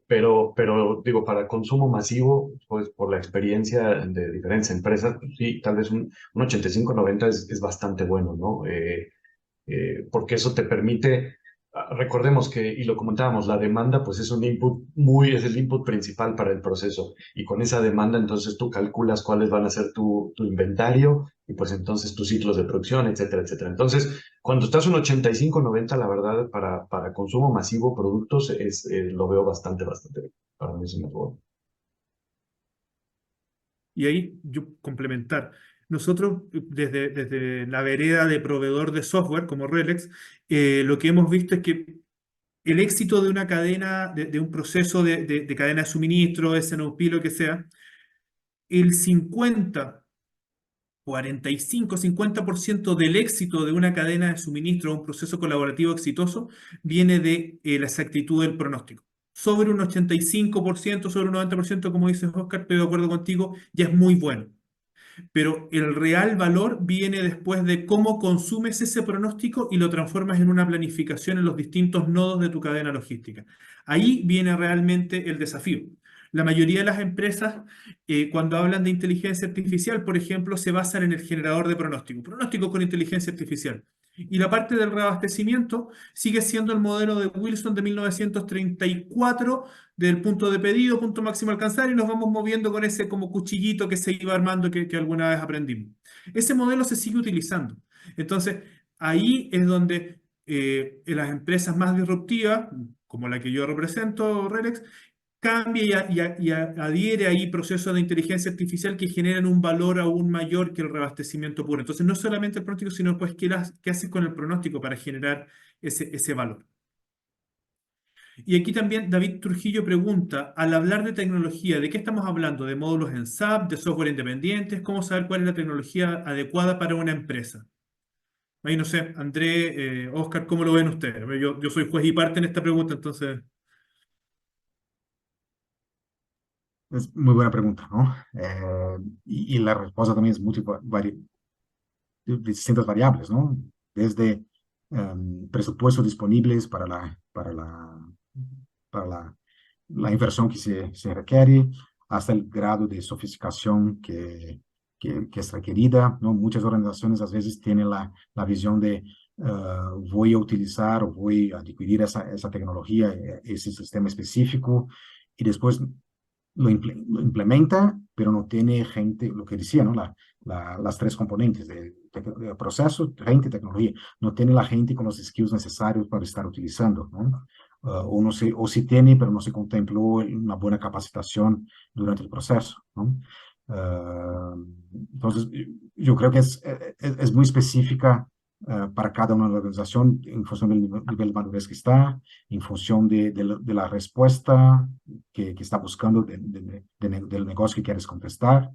S3: Pero digo, para consumo masivo, pues por la experiencia de diferentes empresas, pues, sí, tal vez un 85-90 es bastante bueno, ¿no? Porque eso te permite, recordemos que, y lo comentábamos, la demanda pues es un input es el input principal para el proceso, y con esa demanda entonces tú calculas cuáles van a ser tu inventario, y pues entonces tus ciclos de producción, etcétera, etcétera. Entonces, cuando estás un 85-90, la verdad, para consumo masivo, productos, lo veo bastante bien. Para mí es mejor.
S2: Y ahí yo complementar. Nosotros, desde la vereda de proveedor de software, como RELEX, lo que hemos visto es que el éxito de una cadena, de un proceso de cadena de suministro, S&OP, lo que sea, el 45-50% del éxito de una cadena de suministro o un proceso colaborativo exitoso viene de la exactitud del pronóstico. Sobre un 85%, sobre un 90%, como dices, Oscar, estoy de acuerdo contigo, ya es muy bueno. Pero el real valor viene después de cómo consumes ese pronóstico y lo transformas en una planificación en los distintos nodos de tu cadena logística. Ahí viene realmente el desafío. La mayoría de las empresas, cuando hablan de inteligencia artificial, por ejemplo, se basan en el generador de pronóstico con inteligencia artificial. Y la parte del reabastecimiento sigue siendo el modelo de Wilson de 1934, del punto de pedido, punto máximo a alcanzar, y nos vamos moviendo con ese como cuchillito que se iba armando que alguna vez aprendimos. Ese modelo se sigue utilizando. Entonces, ahí es donde en las empresas más disruptivas, como la que yo represento, Relex, cambia y adhiere ahí procesos de inteligencia artificial que generan un valor aún mayor que el reabastecimiento puro. Entonces, no solamente el pronóstico, sino pues qué haces con el pronóstico para generar ese valor. Y aquí también David Trujillo pregunta, al hablar de tecnología, ¿de qué estamos hablando? ¿De módulos en SAP, de software independientes? ¿Cómo saber cuál es la tecnología adecuada para una empresa? Ahí no sé, André, Oscar, ¿cómo lo ven ustedes? Yo soy juez y parte en esta pregunta, entonces...
S4: Es muy buena pregunta, ¿no? Y la respuesta también es de distintas variables, ¿no? Desde presupuestos disponibles para la inversión que se requiere, hasta el grado de sofisticación que es requerida, ¿no? Muchas organizaciones a veces tienen la visión de voy a utilizar o voy a adquirir esa tecnología, ese sistema específico, y después lo implementa, pero no tiene gente, lo que decía, ¿no? Las tres componentes de proceso, gente, tecnología. No tiene la gente con los skills necesarios para estar utilizando, ¿no? O si tiene, pero no se contempló una buena capacitación durante el proceso, ¿no? Entonces, yo creo que es muy específica para cada una de la organización en función del nivel de madurez que está, en función de la respuesta que está buscando del negocio que quieres contestar.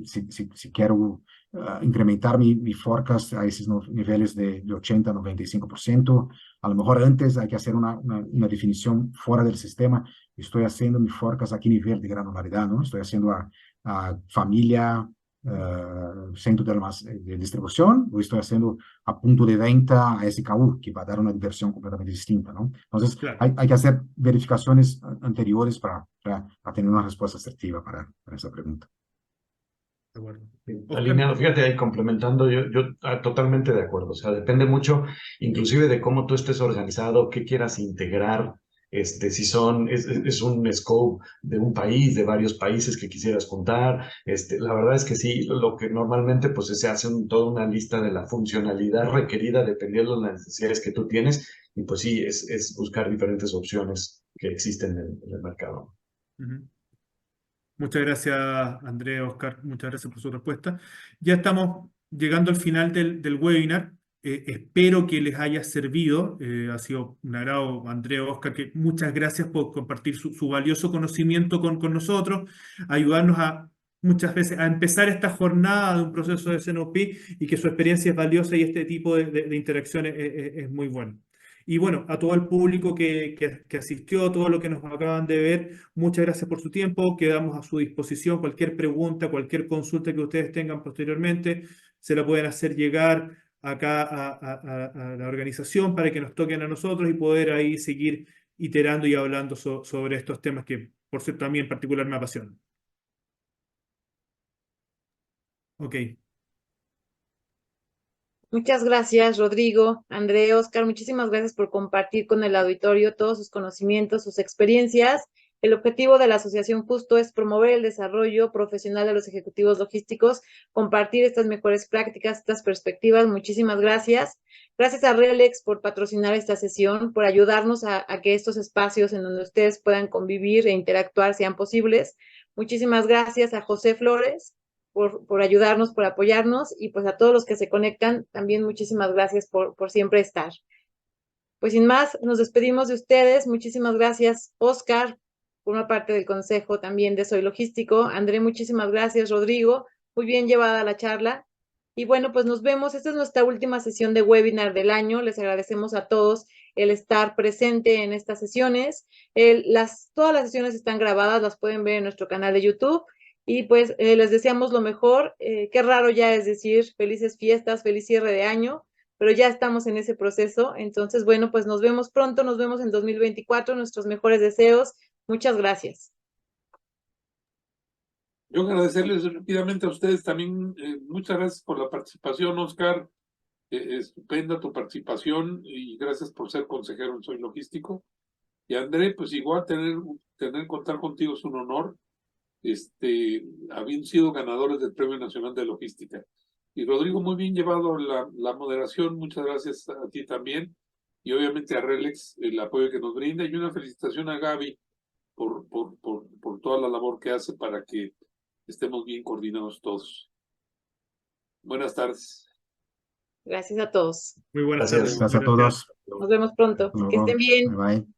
S4: Si quiero incrementar mi forecast a esos niveles de 80 a 95%, a lo mejor antes hay que hacer una definición fuera del sistema. Estoy haciendo mi forecast a qué nivel de granularidad, ¿no? Estoy haciendo a familia, centro de distribución, o estoy haciendo a punto de venta a SKU, que va a dar una diversión completamente distinta, ¿no? Entonces,
S2: Claro.
S4: hay que hacer verificaciones anteriores para tener una respuesta asertiva para esa pregunta.
S2: De acuerdo. Oscar.
S3: Alineado, fíjate ahí complementando, yo totalmente de acuerdo, o sea, depende mucho inclusive de cómo tú estés organizado, qué quieras integrar, si es un scope de un país, de varios países que quisieras juntar, la verdad es que sí, lo que normalmente pues se hace toda una lista de la funcionalidad requerida dependiendo de las necesidades que tú tienes, y pues sí, es buscar diferentes opciones que existen en el mercado.
S2: Ujú. Muchas gracias, Andrés, Oscar. Muchas gracias por su respuesta. Ya estamos llegando al final del webinar. Espero que les haya servido. Ha sido un agrado, Andrés, Oscar, que muchas gracias por compartir su valioso conocimiento con nosotros, ayudarnos muchas veces a empezar esta jornada de un proceso de CNOP y que su experiencia es valiosa y este tipo de interacciones es muy bueno. Y bueno, a todo el público que asistió, todo lo que nos acaban de ver, muchas gracias por su tiempo. Quedamos a su disposición. Cualquier pregunta, cualquier consulta que ustedes tengan posteriormente, se la pueden hacer llegar acá a la organización para que nos toquen a nosotros y poder ahí seguir iterando y hablando sobre estos temas que, por cierto, a mí en particular me apasionan. Ok.
S5: Muchas gracias, Rodrigo, André, Oscar. Muchísimas gracias por compartir con el auditorio todos sus conocimientos, sus experiencias. El objetivo de la Asociación Justo es promover el desarrollo profesional de los ejecutivos logísticos, compartir estas mejores prácticas, estas perspectivas. Muchísimas gracias. Gracias a RELX por patrocinar esta sesión, por ayudarnos a que estos espacios en donde ustedes puedan convivir e interactuar sean posibles. Muchísimas gracias a José Flores por ayudarnos, por apoyarnos, y pues a todos los que se conectan, también muchísimas gracias por siempre estar. Pues sin más, nos despedimos de ustedes. Muchísimas gracias, Oscar, por una parte del consejo también de Soy Logístico. André, muchísimas gracias. Rodrigo, muy bien llevada la charla. Y bueno, pues nos vemos. Esta es nuestra última sesión de webinar del año. Les agradecemos a todos el estar presente en estas sesiones. Todas las sesiones están grabadas, las pueden ver en nuestro canal de YouTube. Y pues les deseamos lo mejor. Qué raro ya es decir felices fiestas, feliz cierre de año, pero ya estamos en ese proceso. Entonces, bueno, pues nos vemos pronto, nos vemos en 2024. Nuestros mejores deseos. Muchas gracias.
S1: Yo agradecerles rápidamente a ustedes también. Muchas gracias por la participación, Oscar. Estupenda tu participación y gracias por ser consejero en Soy Logístico. Y André, pues igual contar contigo es un honor. Habían sido ganadores del Premio Nacional de Logística. Y Rodrigo, muy bien llevado la moderación. Muchas gracias a ti también. Y obviamente a RELX, el apoyo que nos brinda. Y una felicitación a Gaby por toda la labor que hace para que estemos bien coordinados todos. Buenas tardes.
S5: Gracias a todos.
S2: Muy buenas
S3: Gracias.
S2: tardes.
S4: Gracias a todos.
S5: Nos vemos pronto.
S4: Hasta
S5: Que estén
S4: luego.
S5: bien.
S4: Bye bye.